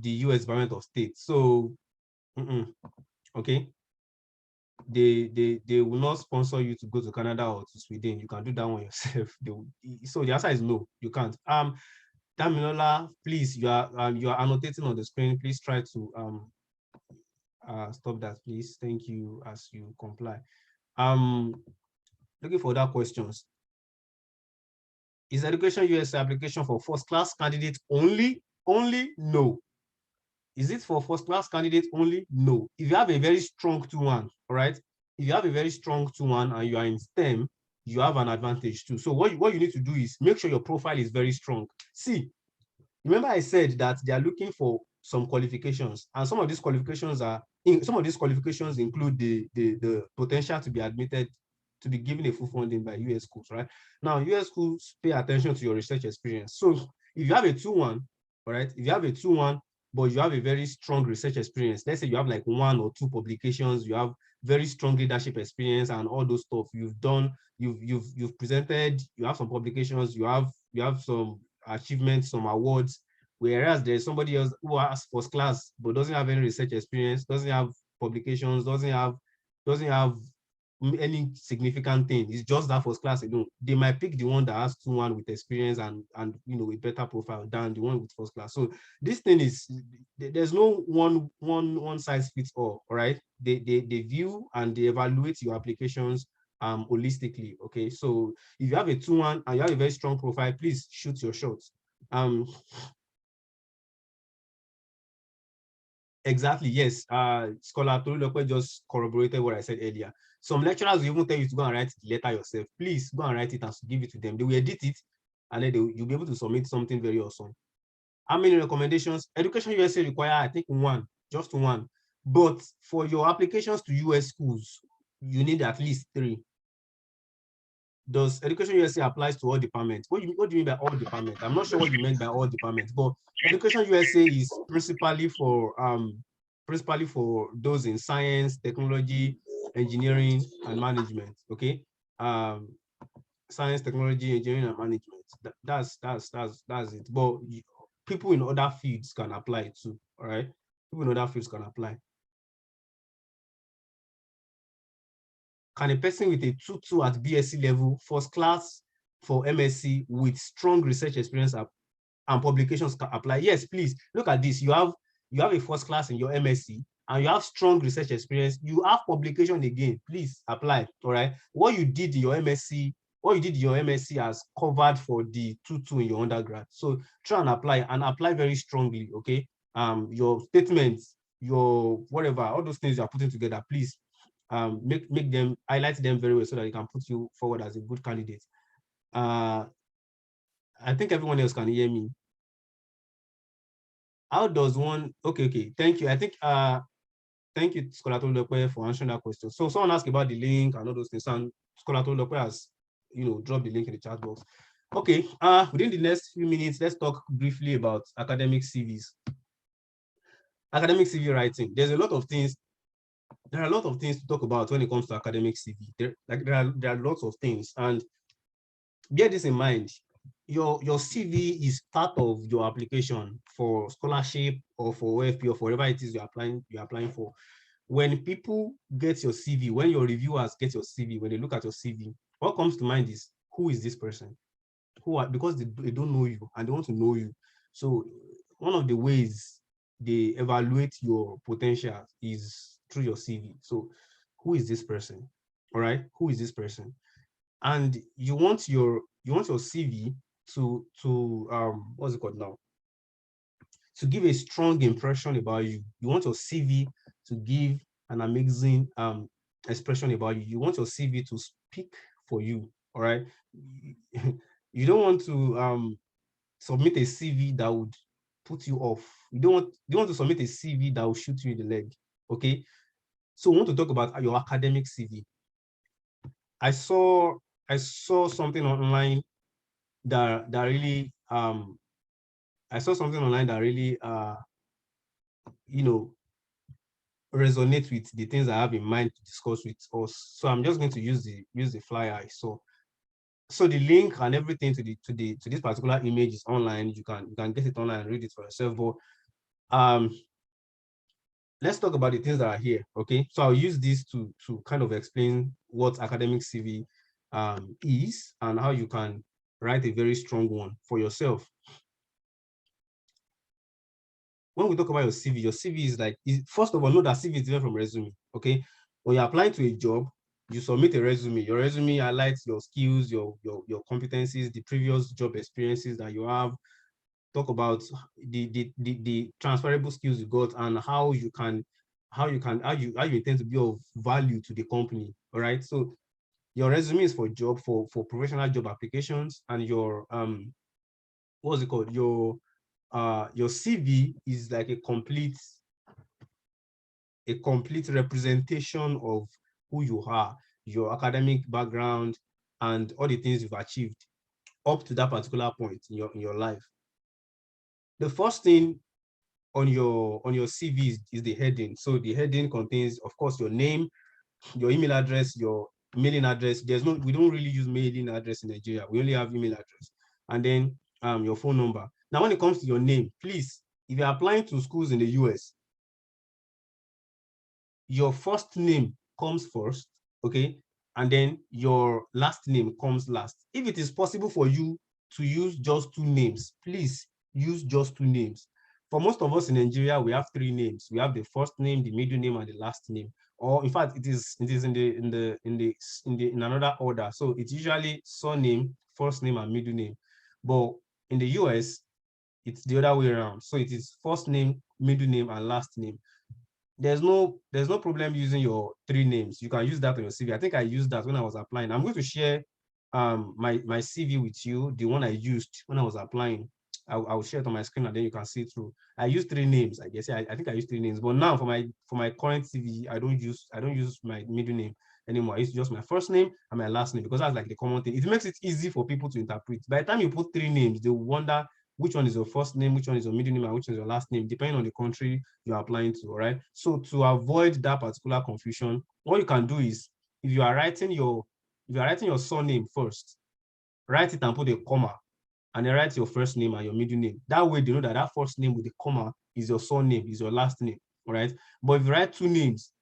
Speaker 2: the US Department of State. So, okay. They will not sponsor you to go to Canada or to Sweden. You can do that one yourself. So the answer is no, you can't. Damilola, please, you are annotating on the screen. Please try to stop that, please. Thank you as you comply. Looking for other questions. Is Education USA application for first-class candidates only? Only? No. Is it for first-class candidates only? No. If you have a very strong 2-1, all right? If you have a very strong 2-1 and you are in STEM, you have an advantage too. So what you need to do is make sure your profile is very strong. See, remember I said that they are looking for some qualifications, and some of these qualifications include the potential to be admitted, to be given a full funding by US schools, right? Now, US schools pay attention to your research experience. So if you have a 2-1, all right, if you have a 2-1, but you have a very strong research experience, let's say you have like 1 or 2 publications, you have very strong leadership experience and all those stuff you've done, you've presented, you have some publications, you have some achievements, some awards, whereas there's somebody else who has first class but doesn't have any research experience, doesn't have publications, doesn't have any significant thing. It's just that first class alone. They might pick the one that has 2-1 with experience and a better profile than the one with first class. So this thing is, there's no one size fits all right? They view and they evaluate your applications holistically. Okay, so if you have a 2-1 and you have a very strong profile, please shoot your shots. Exactly, yes. Scholar Tolulope just corroborated what I said earlier. Some lecturers will even tell you to go and write the letter yourself. Please go and write it and give it to them. They will edit it, and then you'll be able to submit something very awesome. How many recommendations? Education USA require, I think, 1, just 1. But for your applications to US schools, you need at least 3. Does Education USA applies to all departments? What do you mean by all departments? I'm not sure what you meant by all departments, but Education USA is principally for those in science, technology, engineering, and management. Okay, science, technology, engineering, and management. That's it. But people in other fields can apply too. All right, people in other fields can apply. Can a person with a 2-2 at BSc level, first class for MSc with strong research experience and publications apply? Yes, please. Look at this. You have a first class in your MSc and you have strong research experience. You have publication again. Please apply. All right. What you did in your MSc has covered for the 2-2 in your undergrad. So try and apply very strongly. Okay. Your statements, your whatever, all those things you are putting together, please make them, highlight them very well so that you can put you forward as a good candidate. I think everyone else can hear me. How does one? Okay. Thank you. I think thank you, Scholar Tolulope, for answering that question. So someone asked about the link and all those things, and Scholar Tolulope has dropped the link in the chat box. Okay. Within the next few minutes, let's talk briefly about academic CVs. Academic CV writing. There are a lot of things to talk about when it comes to academic CV. There are lots of things, and bear this in mind. Your CV is part of your application for scholarship or for OFP or for whatever it is you're applying for. When people get your CV, when your reviewers get your CV, when they look at your CV, what comes to mind is, who is this person? Because they don't know you and they want to know you. So one of the ways they evaluate your potential is through your CV. So who is this person? All right, who is this person? And you want your CV to what's it called now? To give a strong impression about you. You want your CV to give an amazing expression about you. You want your CV to speak for you. All right. You don't want to submit a CV that would put you off. You don't want to submit a CV that will shoot you in the leg. Okay. So we want to talk about your academic CV. I saw something online that really resonate with the things I have in mind to discuss with us. So I'm just going to use the flyer I saw. So the link and everything to this particular image is online. You can get it online and read it for yourself. But let's talk about the things that are here. Okay, so I'll use this to kind of explain what academic CV is and how you can write a very strong one for yourself. When we talk about your CV is like, first of all, know that CV is different from resume. Okay, when you're applying to a job, you submit a resume. Your resume highlights your skills, your competencies, the previous job experiences that you have. Talk about the transferable skills you got and how you intend to be of value to the company. All right. So your resume is for professional job applications, and your what's it called? your CV is like a complete representation of who you are, your academic background, and all the things you've achieved up to that particular point in your life. The first thing on your CV is the heading. So the heading contains, of course, your name, your email address, your mailing address. We don't really use mailing address in Nigeria. We only have email address. And then your phone number. Now, when it comes to your name, please, if you're applying to schools in the US, your first name comes first, okay? And then your last name comes last. If it is possible for you to use just two names, please use just two names. For most of us in Nigeria, we have three names. We have the first name, the middle name, and the last name. Or in fact, it is in another order. So it's usually surname, first name, and middle name. But in the US, it's the other way around. So it is first name, middle name, and last name. There's no problem using your three names. You can use that on your CV. I think I used that when I was applying. I'm going to share my CV with you, the one I used when I was applying. I'll share it on my screen and then you can see it through. I used three names, I guess. I think I used three names, but now for my current CV, I don't use my middle name anymore. I use just my first name and my last name because that's like the common thing. It makes it easy for people to interpret. By the time you put three names, they wonder which one is your first name, which one is your middle name, and which is your last name, depending on the country you're applying to, all right? So to avoid that particular confusion, what you can do is, if you are writing your surname first, write it and put a comma, and then write your first name and your middle name. That way, they know that that first name with the comma is your surname, is your last name, all right? But if you write two names,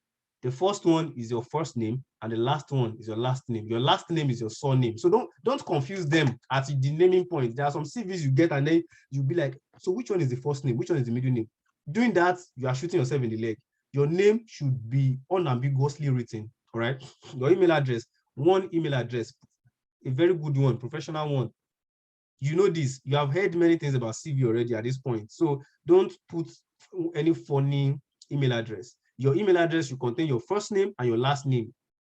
Speaker 2: the first one is your first name, and the last one is your last name. Your last name is your surname. So don't confuse them at the naming point. There are some CVs you get, and then you'll be like, so which one is the first name? Which one is the middle name? Doing that, you are shooting yourself in the leg. Your name should be unambiguously written, all right? Your email address, one email address, a very good one, professional one. You know this, you have heard many things about CV already at this point. So don't put any funny email address. Your email address should contain your first name and your last name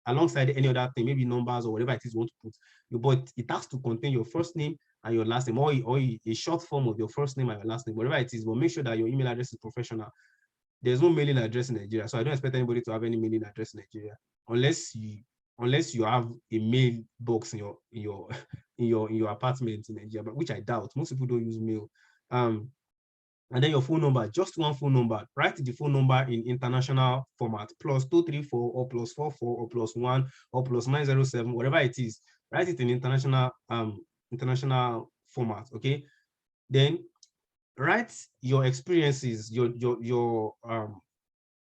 Speaker 2: alongside any other thing, maybe numbers or whatever it is you want to put. But it has to contain your first name and your last name, or a short form of your first name and your last name, whatever it is. But make sure that your email address is professional. There's no mailing address in Nigeria, so I don't expect anybody to have any mailing address in Nigeria unless you have a mail box in your apartment in Nigeria, but which I doubt. Most people don't use mail. And then your phone number, just one phone number. Write the phone number in international format, +234 or +44 or +1 or +907, whatever it is. Write it in international format. Okay. Then write your experiences, your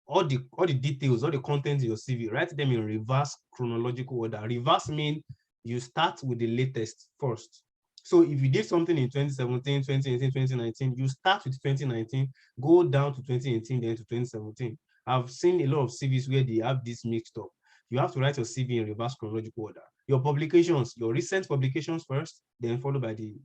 Speaker 2: all the details, all the content in your CV. Write them in reverse chronological order. Reverse means you start with the latest first. So if you did something in 2017, 2018, 2019, you start with 2019, go down to 2018, then to 2017. I've seen a lot of CVs where they have this mixed up. You have to write your CV in reverse chronological order. Your publications, your recent publications first, then followed by the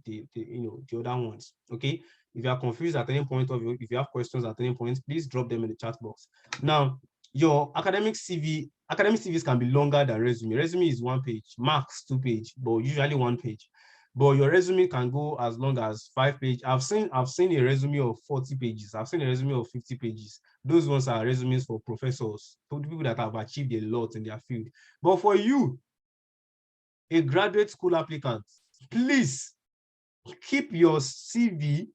Speaker 2: other ones. Okay. If you are confused at any point, if you have questions at any point, please drop them in the chat box. Now, your academic CVs can be longer than resume. Resume is 1 page, max 2 page, but usually 1 page. But your resume can go as long as 5 pages. I've seen a resume of 40 pages. I've seen a resume of 50 pages. Those ones are resumes for professors, for people that have achieved a lot in their field. But for you, a graduate school applicant, please keep your CV,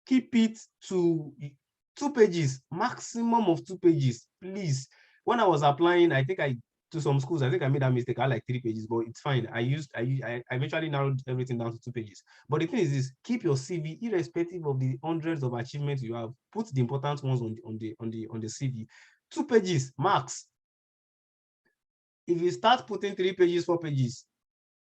Speaker 2: keep it to 2 pages, maximum of 2 pages, please. When I was applying, to some schools, I think I made that mistake. I had like 3 pages, but it's fine. I eventually narrowed everything down to 2 pages. But the thing is this: keep your CV, irrespective of the hundreds of achievements you have. Put the important ones on the CV. 2 pages max. If you start putting 3 pages, 4 pages,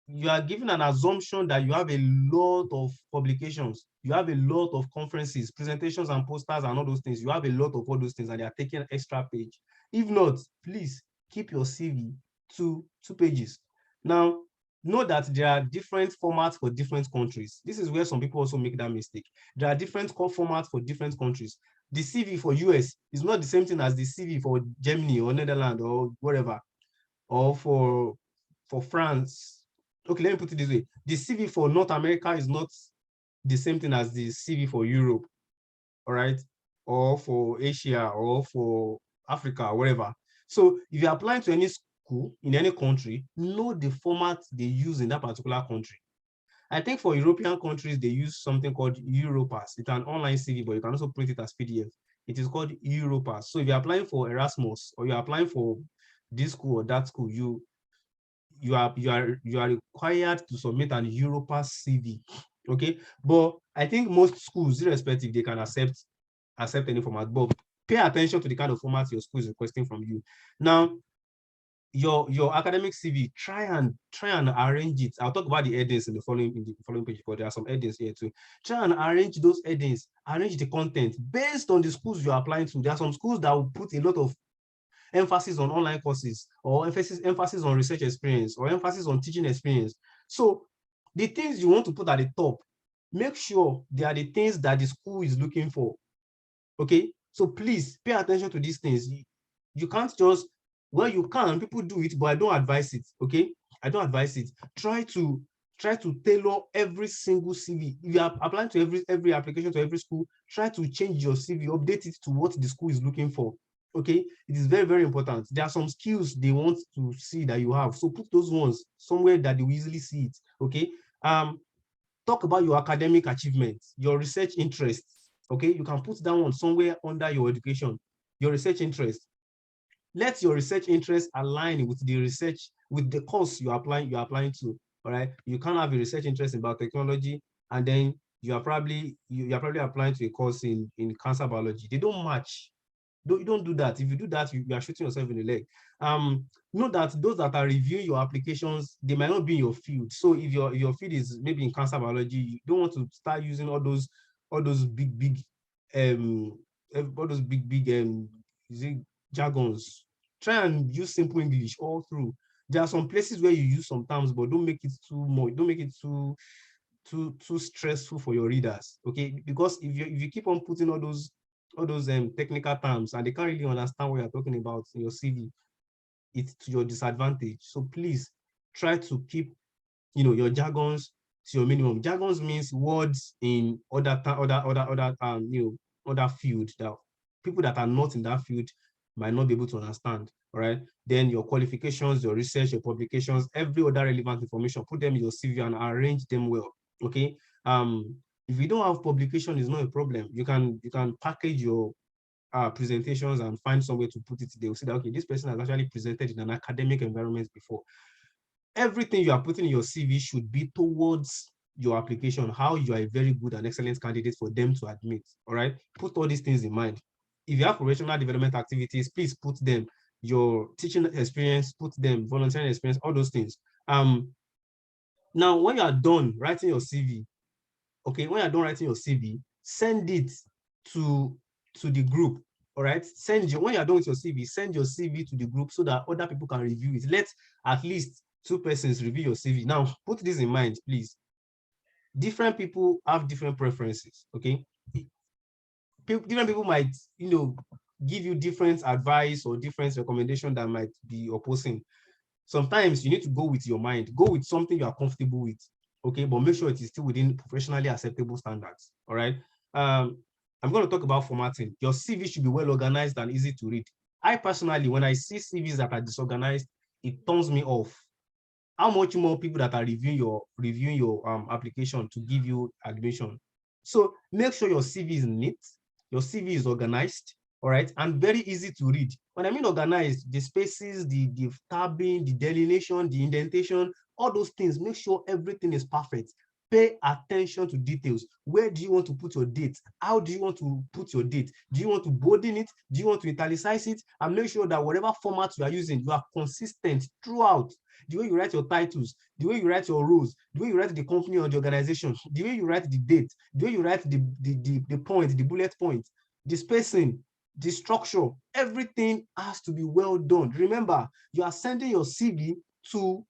Speaker 2: you are given an assumption that you have a lot of publications, you have a lot of conferences, presentations and posters and all those things. You have a lot of all those things and they are taking extra page. If not, please keep your CV to 2 pages. Now, know that there are different formats for different countries. This is where some people also make that mistake. There are different formats for different countries. The CV for US is not the same thing as the CV for Germany or Netherlands or whatever, or for France. Okay, let me put it this way. The CV for North America is not the same thing as the CV for Europe, all right, or for Asia or for Africa or whatever. So if you're applying to any school in any country, know the format they use in that particular country. I think for European countries, they use something called Europass. It's an online CV, but you can also print it as PDF. It is called Europass. So if you're applying for Erasmus or you're applying for this school or that school, you are required to submit an Europass CV. Okay, but I think most schools, irrespective, they can accept any format, but pay attention to the kind of format your school is requesting from you. Now, your academic CV, try and arrange it. I'll talk about the headings in the following page, but there are some headings here too. Try and arrange those headings, arrange the content based on the schools you're applying to. There are some schools that will put a lot of emphasis on online courses, or emphasis on research experience, or emphasis on teaching experience. So the things you want to put at the top, make sure they are the things that the school is looking for. Okay, so please pay attention to these things. You can't just, well, you can, people do it, but I don't advise it. Okay, I don't advise it. Try to tailor every single CV. If you are applying to every application to every school, try to change your CV, update it to what the school is looking for. Okay, it is very, very important. There are some skills they want to see that you have, so put those ones somewhere that they will easily see it. Okay, talk about your academic achievements, your research interests. Okay, you can put that one somewhere under your education, your research interest. Let your research interest align with the course you're applying to. All right, you can't have a research interest in biotechnology and then you are probably applying to a course in cancer biology. They don't match. Don't do that. If you do that, you are shooting yourself in the leg. Know that those that are reviewing your applications, they might not be in your field. So if your field is maybe in cancer biology, you don't want to start using all those big jargons. Try and use simple English all through. There are some places where you use some terms, but don't make it too much. Don't make it too stressful for your readers. Okay, because if you keep on putting all those technical terms and they can't really understand what you're talking about in your CV, it's to your disadvantage. So please try to keep your jargons to your minimum. Jargons means words in other field that people that are not in that field might not be able to understand. All right, then your qualifications, your research, your publications, every other relevant information, put them in your CV and arrange them well. Okay, if you don't have publication, it's not a problem. You can package your presentations and find somewhere to put it. They will see that, okay, this person has actually presented in an academic environment before. Everything you are putting in your CV should be towards your application, how you are a very good and excellent candidate for them to admit. All right, put all these things in mind. If you have professional development activities, please put them. Your teaching experience, put them. Volunteering experience, all those things. Now, when you are done writing your CV, okay, when you're done writing your CV, send it to the group. All right, when you're done with your CV, send your CV to the group so that other people can review it. Let at least 2 persons review your CV. Now, put this in mind, please. Different people have different preferences. Okay, different people might, give you different advice or different recommendation that might be opposing. Sometimes you need to go with your mind. Go with something you are comfortable with. Okay, but make sure it is still within professionally acceptable standards. All right. I'm going to talk about formatting. Your CV should be well organized and easy to read. I personally, when I see CVs that are disorganized, it turns me off. How much more people that are reviewing your application to give you admission? So make sure your CV is neat, your CV is organized, all right, and very easy to read. When I mean organized, the spaces, the tabbing, the delineation, the indentation, all those things, make sure everything is perfect. Pay attention to details. Where do you want to put your date? How do you want to put your date? Do you want to bolding it? Do you want to italicize it? And make sure that whatever format you are using, you are consistent throughout. The way you write your titles, the way you write your roles, the way you write the company or the organization, the way you write the date, the way you write the point, the bullet point, the spacing, the structure, everything has to be well done. Remember, you are sending your CV to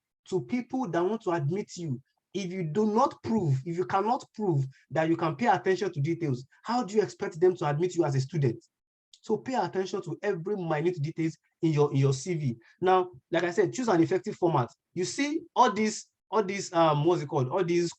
Speaker 2: people that want to admit you. If you cannot prove that you can pay attention to details, how do you expect them to admit you as a student? So pay attention to every minute details in your CV. Now, like I said, choose an effective format. You see all these what's it called? All these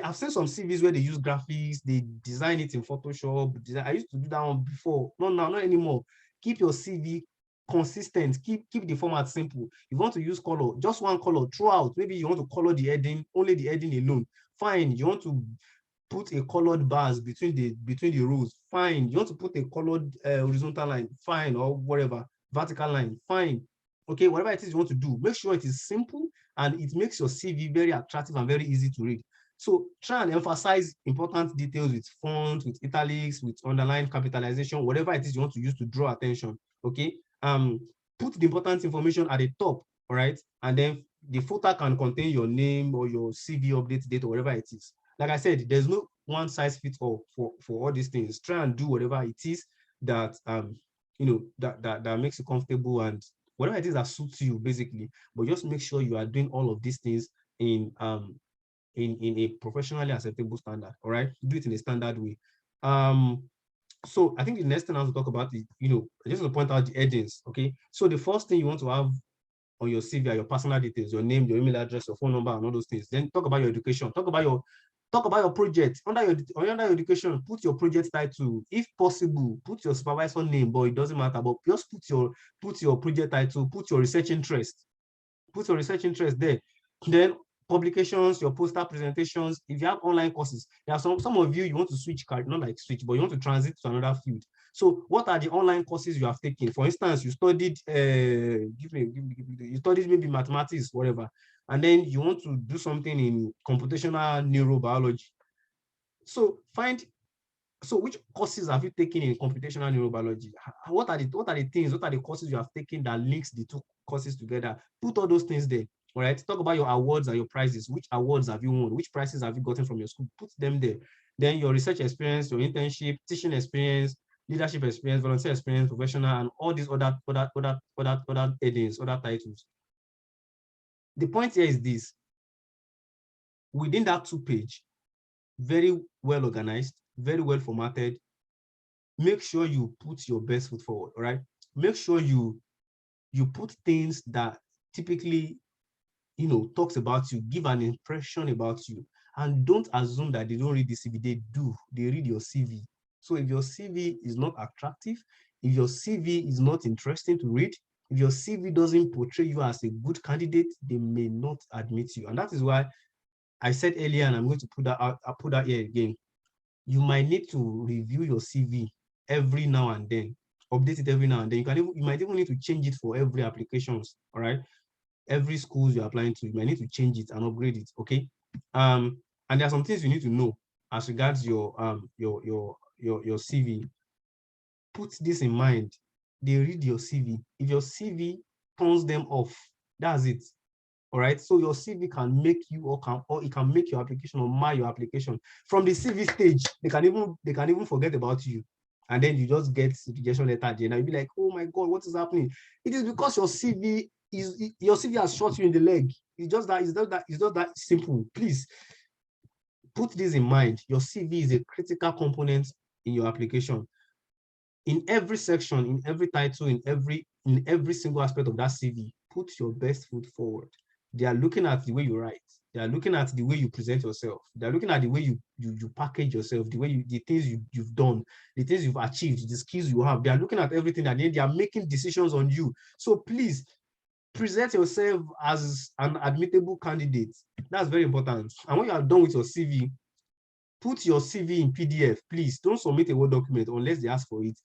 Speaker 2: I've seen some CVs where they use graphics, they design it in Photoshop. I used to do that one before. No, now, not anymore. Keep your CV consistent. Keep the format simple. If you want to use color, just one color throughout. Maybe you want to color the heading, only the heading alone. Fine. You want to put a colored bars between the rows. Fine. You want to put a colored horizontal line. Fine, or whatever, vertical line. Fine. Okay, whatever it is you want to do, make sure it is simple and it makes your CV very attractive and very easy to read. So try and emphasize important details with font, with italics, with underline, capitalization, whatever it is you want to use to draw attention. Okay. Put the important information at the top, all right, and then the footer can contain your name or your CV update date or whatever it is. Like I said, there's no one size fits all for all these things. Try and do whatever it is that that makes you comfortable and whatever it is that suits you, basically. But just make sure you are doing all of these things in a professionally acceptable standard. All right, do it in a standard way. So I think the next thing I want to talk about is, I just want to point out the headings. Okay, so the first thing you want to have on your CV are your personal details, your name, your email address, your phone number, and all those things. Then talk about your education. Talk about your project. Under your education, put your project title. If possible, put your supervisor name, but it doesn't matter. But just put your project title, put your research interest. Put your research interest there. Then publications, your poster presentations. If you have online courses, there are some of you want to switch, not like switch, but you want to transit to another field. So what are the online courses you have taken? For instance, you studied maybe mathematics, whatever, and then you want to do something in computational neurobiology. So which courses have you taken in computational neurobiology? What are the courses you have taken that links the two courses together? Put all those things there. All right. Talk about your awards and your prizes. Which awards have you won? Which prizes have you gotten from your school? Put them there. Then your research experience, your internship, teaching experience, leadership experience, volunteer experience, professional, and all these other headings, other titles. The point here is this: within that 2-page, very well organized, very well formatted, make sure you put your best foot forward. All right. Make sure you put things that typically talks about you, give an impression about you, and don't assume that they don't read the CV. They do. They read your CV. So if your CV is not attractive, if your CV is not interesting to read, if your CV doesn't portray you as a good candidate, they may not admit you. And that is why I said earlier, and I'm going to put that out, I'll put that here again. You might need to review your CV every now and then, update it every now and then. You might even need to change it for every applications. All right. Every schools you're applying to, you might need to change it and upgrade it. Okay. And there are some things you need to know as regards your CV. Put this in mind. They read your CV. If your CV turns them off, that's it. All right. So your CV can make you or it can make your application or mar your application. From the CV stage, they can even forget about you. And then you just get rejection letter at the end. And you'll be like, oh my God, what is happening? It is because your CV has shot you in the leg. It's just that simple. Please put this in mind. Your CV is a critical component in your application. In every section, in every title, in every single aspect of that CV, put your best foot forward. They are looking at the way you write. They are looking at the way you present yourself. They are looking at the way you package yourself, the things you've done, the things you've achieved, the skills you have. They are looking at everything, and then they are making decisions on you. So please present yourself as an admittable candidate. That's very important. And when you are done with your CV, put your CV in PDF. Please don't submit a Word document unless they ask for it.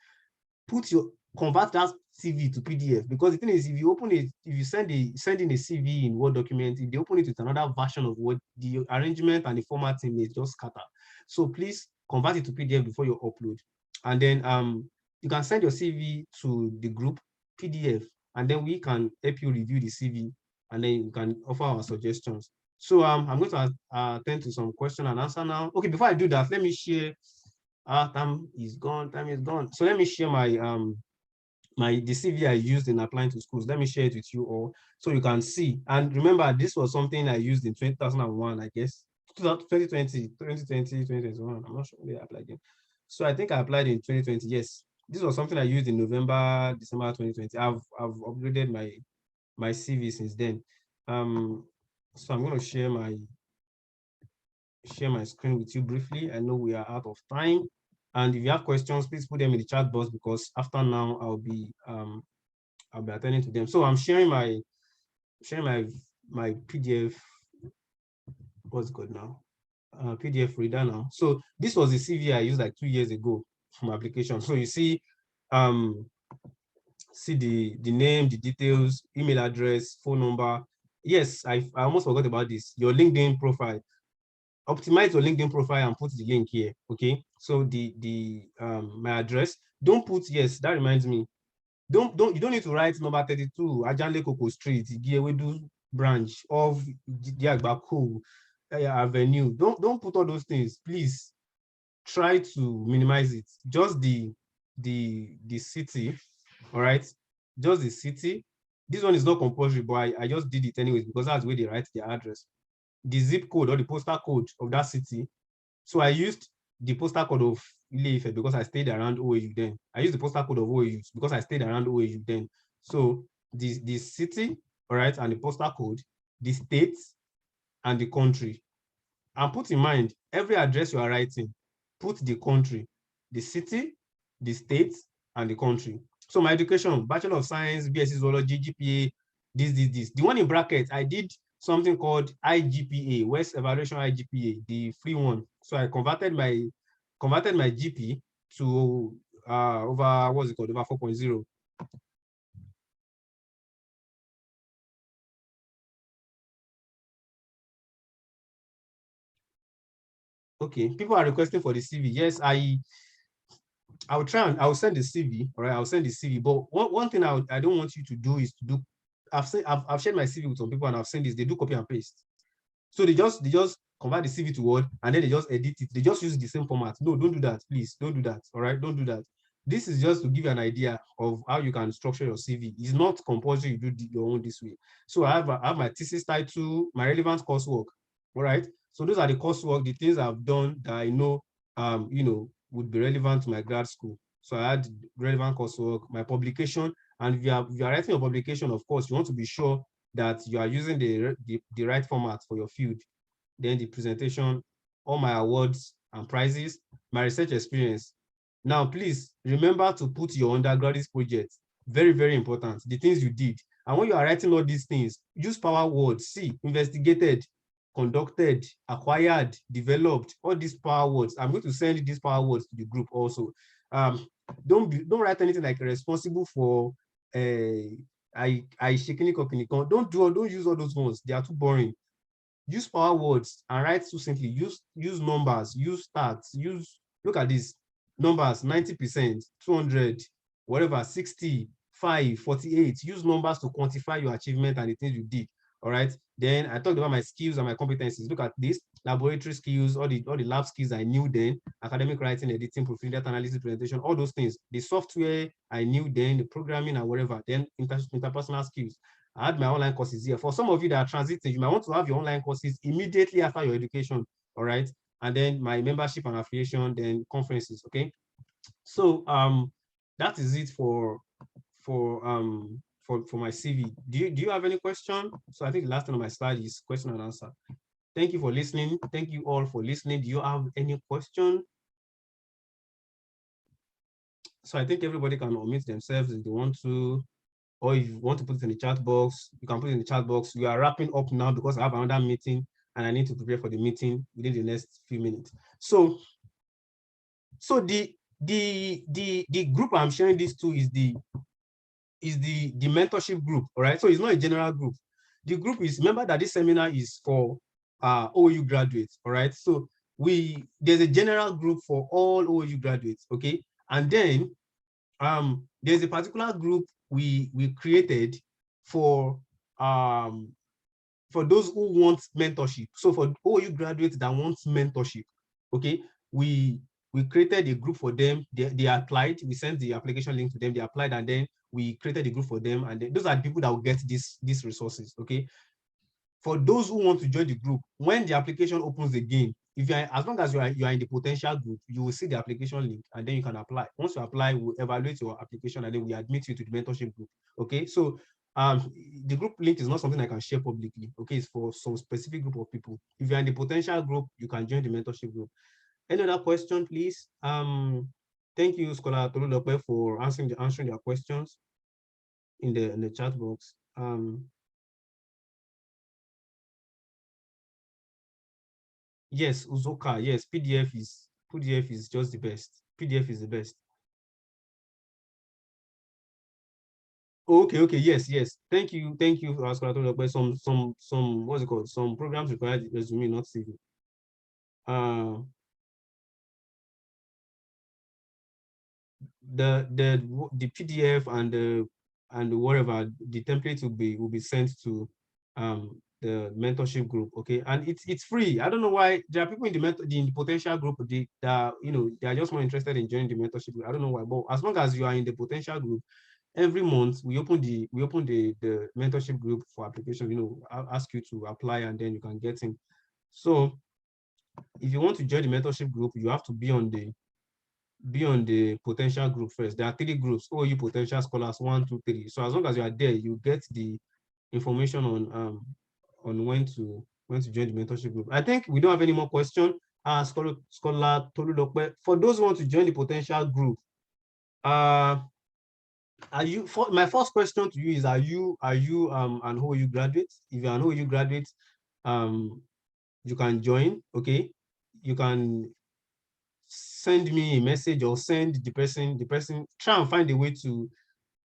Speaker 2: Convert that CV to PDF, because the thing is, if you send in a CV in Word document, if they open it with another version of Word, the arrangement and the formatting may just scatter. So please convert it to PDF before you upload. And then you can send your CV to the group PDF, and then we can help you review the CV, and then you can offer our suggestions. So I'm going to attend to some question and answer now. Okay, before I do that, let me share. Time is gone. So let me share my the CV I used in applying to schools. Let me share it with you all so you can see. And remember, this was something I used in 2001, I guess. 2020, 2021. I'm not sure when I applied again. So I think I applied in 2020. Yes. This was something I used in November, December 2020. I've upgraded my CV since then. So I'm going to share my share my screen with you briefly. I know we are out of time. And if you have questions, please put them in the chat box, because after now I'll be attending to them. So I'm sharing my PDF. What's good now? PDF reader now. So this was the CV I used like 2 years ago from application. So you see the name, the details, email address, phone number. Yes, I almost forgot about this. Your LinkedIn profile. Optimize your LinkedIn profile and put the link here. Okay. So my address. Don't put, yes, that reminds me. You don't need to write number 32 Ajanle Koko Street, Igiyewedu branch of Diagbaku Avenue. Don't put all those things. Please try to minimize it. Just the city. All right, just the city. This one is not compulsory, but I just did it anyways because that's where they write their address. The zip code or the postal code of that city. So I used the postal code of Ile-Ife because I stayed around OAU then. I used the postal code of OAU because I stayed around OAU then. So the city, all right, and the postal code, the state, and the country. And put in mind, every address you are writing, put the country, the city, the state, and the country. So my education, Bachelor of Science, BSc Zoology, GPA, this. The one in brackets, I did something called IGPA, West Evaluation IGPA, the free one. So I converted my GP to over, what's it called, over 4.0. Okay, people are requesting for the CV. Yes, I'll try and I'll send the CV. All right, I'll send the CV. But one thing I don't want you to do is to do. I've shared my CV with some people and I've seen this. They do copy and paste. So they just convert the CV to Word and then they just edit it. They just use the same format. No, don't do that, please. Don't do that. All right, don't do that. This is just to give you an idea of how you can structure your CV. It's not compulsory you do your own this way. So I have my thesis title, my relevant coursework. All right. So those are the coursework, the things I've done that I know, would be relevant to my grad school. So I had relevant coursework, my publication, and if you are writing a publication, of course, you want to be sure that you are using the right format for your field. Then the presentation, all my awards and prizes, my research experience. Now, please remember to put your undergraduate project. Very, very important. The things you did. And when you are writing all these things, use power words. See, investigated, conducted, acquired, developed, all these power words. I'm going to send these power words to the group also. Don't write anything like responsible for don't use all those ones. They are too boring. Use power words and write succinctly. Use numbers, use stats, look at this. Numbers, 90%, 200, whatever, 60, 5, 48. Use numbers to quantify your achievement and the things you did. All right. Then I talked about my skills and my competencies. Look at this: laboratory skills, all the lab skills I knew then, academic writing, editing, proofreading, data analysis, presentation, all those things. The software I knew then, the programming and whatever. Then interpersonal skills. I had my online courses here. For some of you that are transiting, you might want to have your online courses immediately after your education. All right. And then my membership and affiliation, then conferences. Okay. So that is it for my CV. Do you have any question? So I think the last thing on my slide is question and answer. Thank you for listening. Thank you all for listening. Do you have any question? So I think everybody can unmute themselves if they want to, or if you want to put it in the chat box, you can put it in the chat box. We are wrapping up now because I have another meeting and I need to prepare for the meeting within the next few minutes. So the group I'm sharing this to is the mentorship group. All right. So it's not a general group. The group is, remember that this seminar is for OU graduates. All right. So there's a general group for all OU graduates. Okay. And then there's a particular group we created for those who want mentorship. So for OU graduates that want mentorship, okay, we created a group for them. They applied. We sent the application link to them. They applied, and then we created a group for them. And those are the people that will get these resources. Okay. For those who want to join the group, when the application opens again, as long as you are in the potential group, you will see the application link, and then you can apply. Once you apply, we'll evaluate your application, and then we admit you to the mentorship group. Okay. So The group link is not something I can share publicly. Okay, it's for some specific group of people. If you're in the potential group, you can join the mentorship group. Any other question, please? Thank you, Scholar Tolulope, for answering their questions in the chat box. Yes, Uzoka. Yes, PDF is just the best. PDF is the best. Okay, yes. Thank you, Scholar Tolulope. Some what's it called? Some programs require resume, not CV. The PDF and the whatever the template will be sent to the mentorship group. Okay, and it's free. I don't know why there are people in the potential group that they are just more interested in joining the mentorship group. I don't know why, but as long as you are in the potential group, every month we open the mentorship group for application. Ask you to apply and then you can get in. So if you want to join the mentorship group, you have to be on the potential group first. There are 3 groups, OU potential scholars 1, 2, 3. So as long as you are there, you get the information on when to join the mentorship group. I think we don't have any more questions. Scholar Tolulope, for those who want to join the potential group, my first question to you is, are you an OU graduate? If you're an OU graduate, you can join. Okay, you can send me a message or send the person, try and find a way to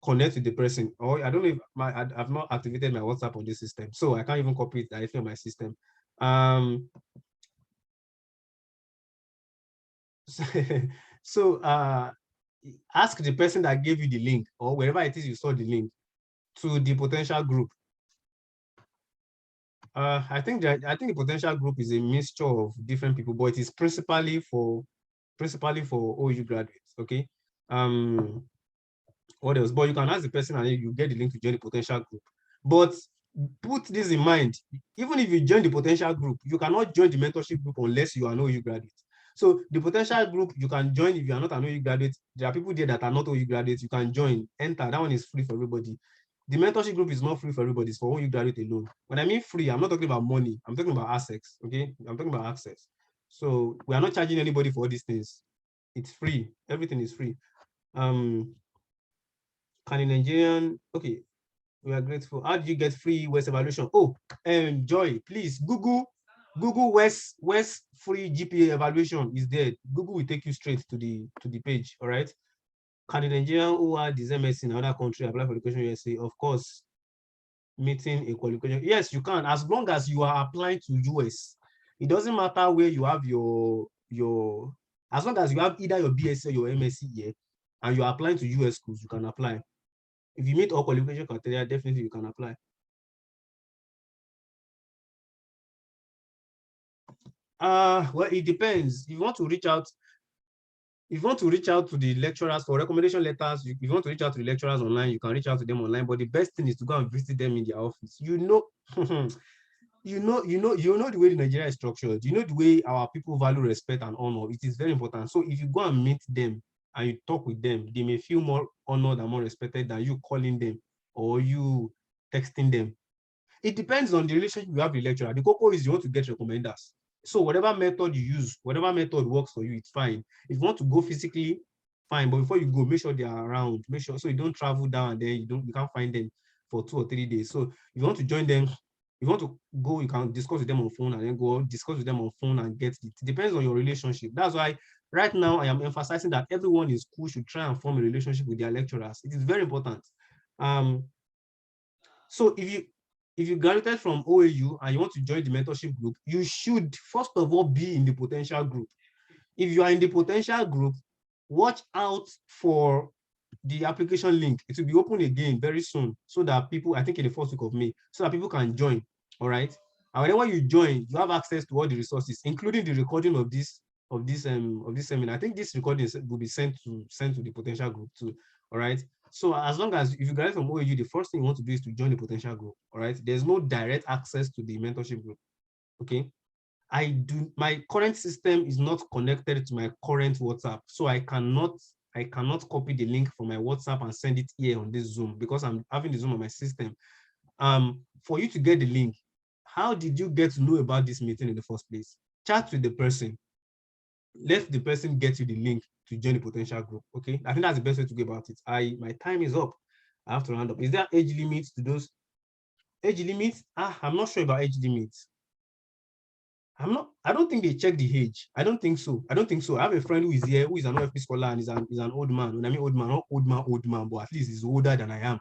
Speaker 2: connect with the person. Or I don't know if I've not activated my WhatsApp on this system, so I can't even copy it directly on my system. So ask the person that gave you the link, or wherever it is you saw the link, to the potential group. I think the potential group is a mixture of different people, but it is principally for OU graduates. Okay. What else? But you can ask the person and you get the link to join the potential group. But put this in mind: even if you join the potential group, you cannot join the mentorship group unless you are an OU graduate. So the potential group you can join if you are not an OU graduate. There are people there that are not OU graduates. You can join, enter. That one is free for everybody. The mentorship group is not free for everybody. It's for OU graduate alone. When I mean free, I'm not talking about money. I'm talking about access. Okay, I'm talking about access. So we are not charging anybody for all these things. It's free. Everything is free. Can a Nigerian? Okay, we are grateful. How do you get free West evaluation? Oh, Joy, please Google West free GPA evaluation is there. Google will take you straight to the page. All right. Can a Nigerian who had this MS in another country apply for education USA? Of course, meeting a qualification. Yes, you can, as long as you are applying to US. It doesn't matter where you have your as long as you have either your BSc or your MSc here, and you are applying to US schools, you can apply. If you meet all qualification criteria, definitely you can apply. Well, it depends. If you want to reach out to the lecturers for recommendation letters, if you want to reach out to the lecturers online, you can reach out to them online. But the best thing is to go and visit them in their office. You know the way Nigeria is structured. You know the way our people value respect and honor. It is very important. So if you go and meet them and you talk with them, they may feel more honored and more respected than you calling them or you texting them. It depends on the relationship you have with the lecturer. The cocoa is you want to get recommenders. So whatever method you use, whatever method works for you, it's fine. If you want to go physically, fine. But before you go, make sure they are around. Make sure so you don't travel down and then you can't find them for 2 or 3 days. So if you want to join them, if you want to go, you can discuss with them on phone and then go discuss with them on phone and get it. It depends on your relationship. That's why right now I am emphasizing that everyone in school should try and form a relationship with their lecturers. It is very important. So if you graduated from OAU and you want to join the mentorship group, you should first of all be in the potential group. If you are in the potential group, watch out for the application link. It will be open again very soon so that people, I think in the first week of May, so that people can join. All right. And whenever you join, you have access to all the resources, including the recording of this seminar. I think this recording will be sent to the potential group too. All right. So as long as if you graduate from OAU, the first thing you want to do is to join the potential group. All right. There's no direct access to the mentorship group. Okay. My current system is not connected to my current WhatsApp, so I cannot I cannot copy the link from my WhatsApp and send it here on this Zoom because I'm having the Zoom on my system. For you to get the link, how did you get to know about this meeting in the first place? Chat with the person. Let the person get you the link to join the potential group. Okay, I think that's the best way to go about it. My time is up. I have to round up. Is there age limits to those age limits? I'm not sure about age limits. I don't think they check the age. I don't think so. I have a friend who is here, who is an OFP scholar and is an old man. When I mean old man, not old man, but at least he's older than I am.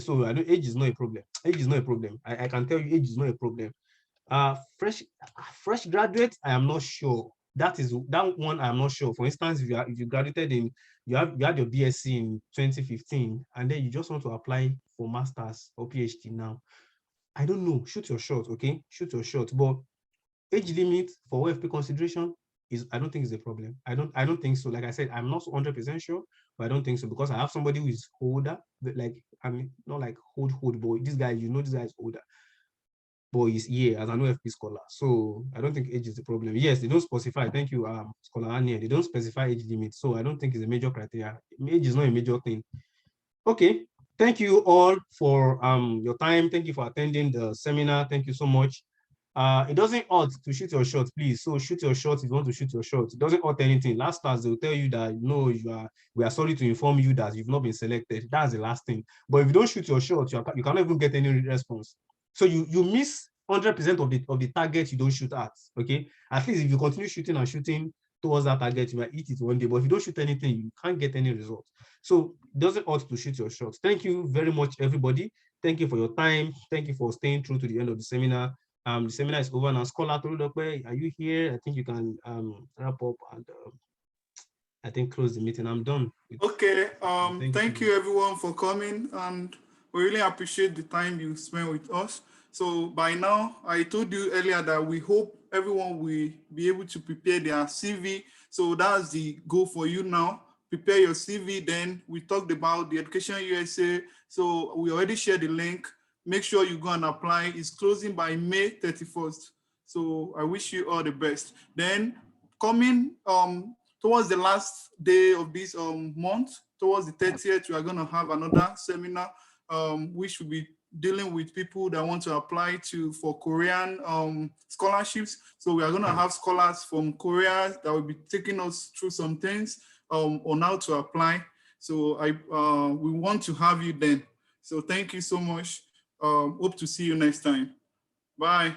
Speaker 2: So I know age is not a problem. Age is not a problem. I can tell you age is not a problem. Fresh graduate, I am not sure. That one I'm not sure. For instance, if you graduated you had your BSc in 2015 and then you just want to apply for masters or PhD now. I don't know. Shoot your shot, okay? Shoot your shot. But age limit for OFP consideration I don't think is a problem. I don't think so. Like I said, I'm not 100% sure, but I don't think so because I have somebody who is older, but like I mean not like old boy. This guy, this guy is older, but he's here as an OFP scholar. So I don't think age is the problem. Yes, they don't specify. Thank you, Scholar Anya. They don't specify age limit, so I don't think it's a major criteria. Age is not a major thing. Okay. Thank you all for your time. Thank you for attending the seminar. Thank you so much. It doesn't hurt to shoot your shot, please. So shoot your shot if you want to shoot your shot. It doesn't hurt anything. Last class, they'll tell you that no, we are sorry to inform you that you've not been selected. That's the last thing. But if you don't shoot your shot, you cannot even get any response. So you miss 100% of the target you don't shoot at. Okay. At least if you continue shooting and shooting towards that target, you might hit it one day. But if you don't shoot anything, you can't get any result. So it doesn't hurt to shoot your shots. Thank you very much, everybody. Thank you for your time. Thank you for staying through to the end of the seminar. The seminar is over now. Scholar Tolulope, are you here? I think you can wrap up and I think close the meeting. I'm done.
Speaker 1: Okay. Thank you everyone for coming, and we really appreciate the time you spent with us. So by now, I told you earlier that we hope everyone will be able to prepare their CV. So that's the goal for you now. Prepare your CV. Then we talked about the Education USA. So we already shared the link. Make sure you go and apply. It's closing by May 31st. So I wish you all the best. Then coming towards the last day of this month, towards the 30th, we are going to have another seminar, which will be dealing with people that want to apply for Korean scholarships. So we are going to have scholars from Korea that will be taking us through some things on how to apply. So we want to have you then. So thank you so much. Hope to see you next time. Bye.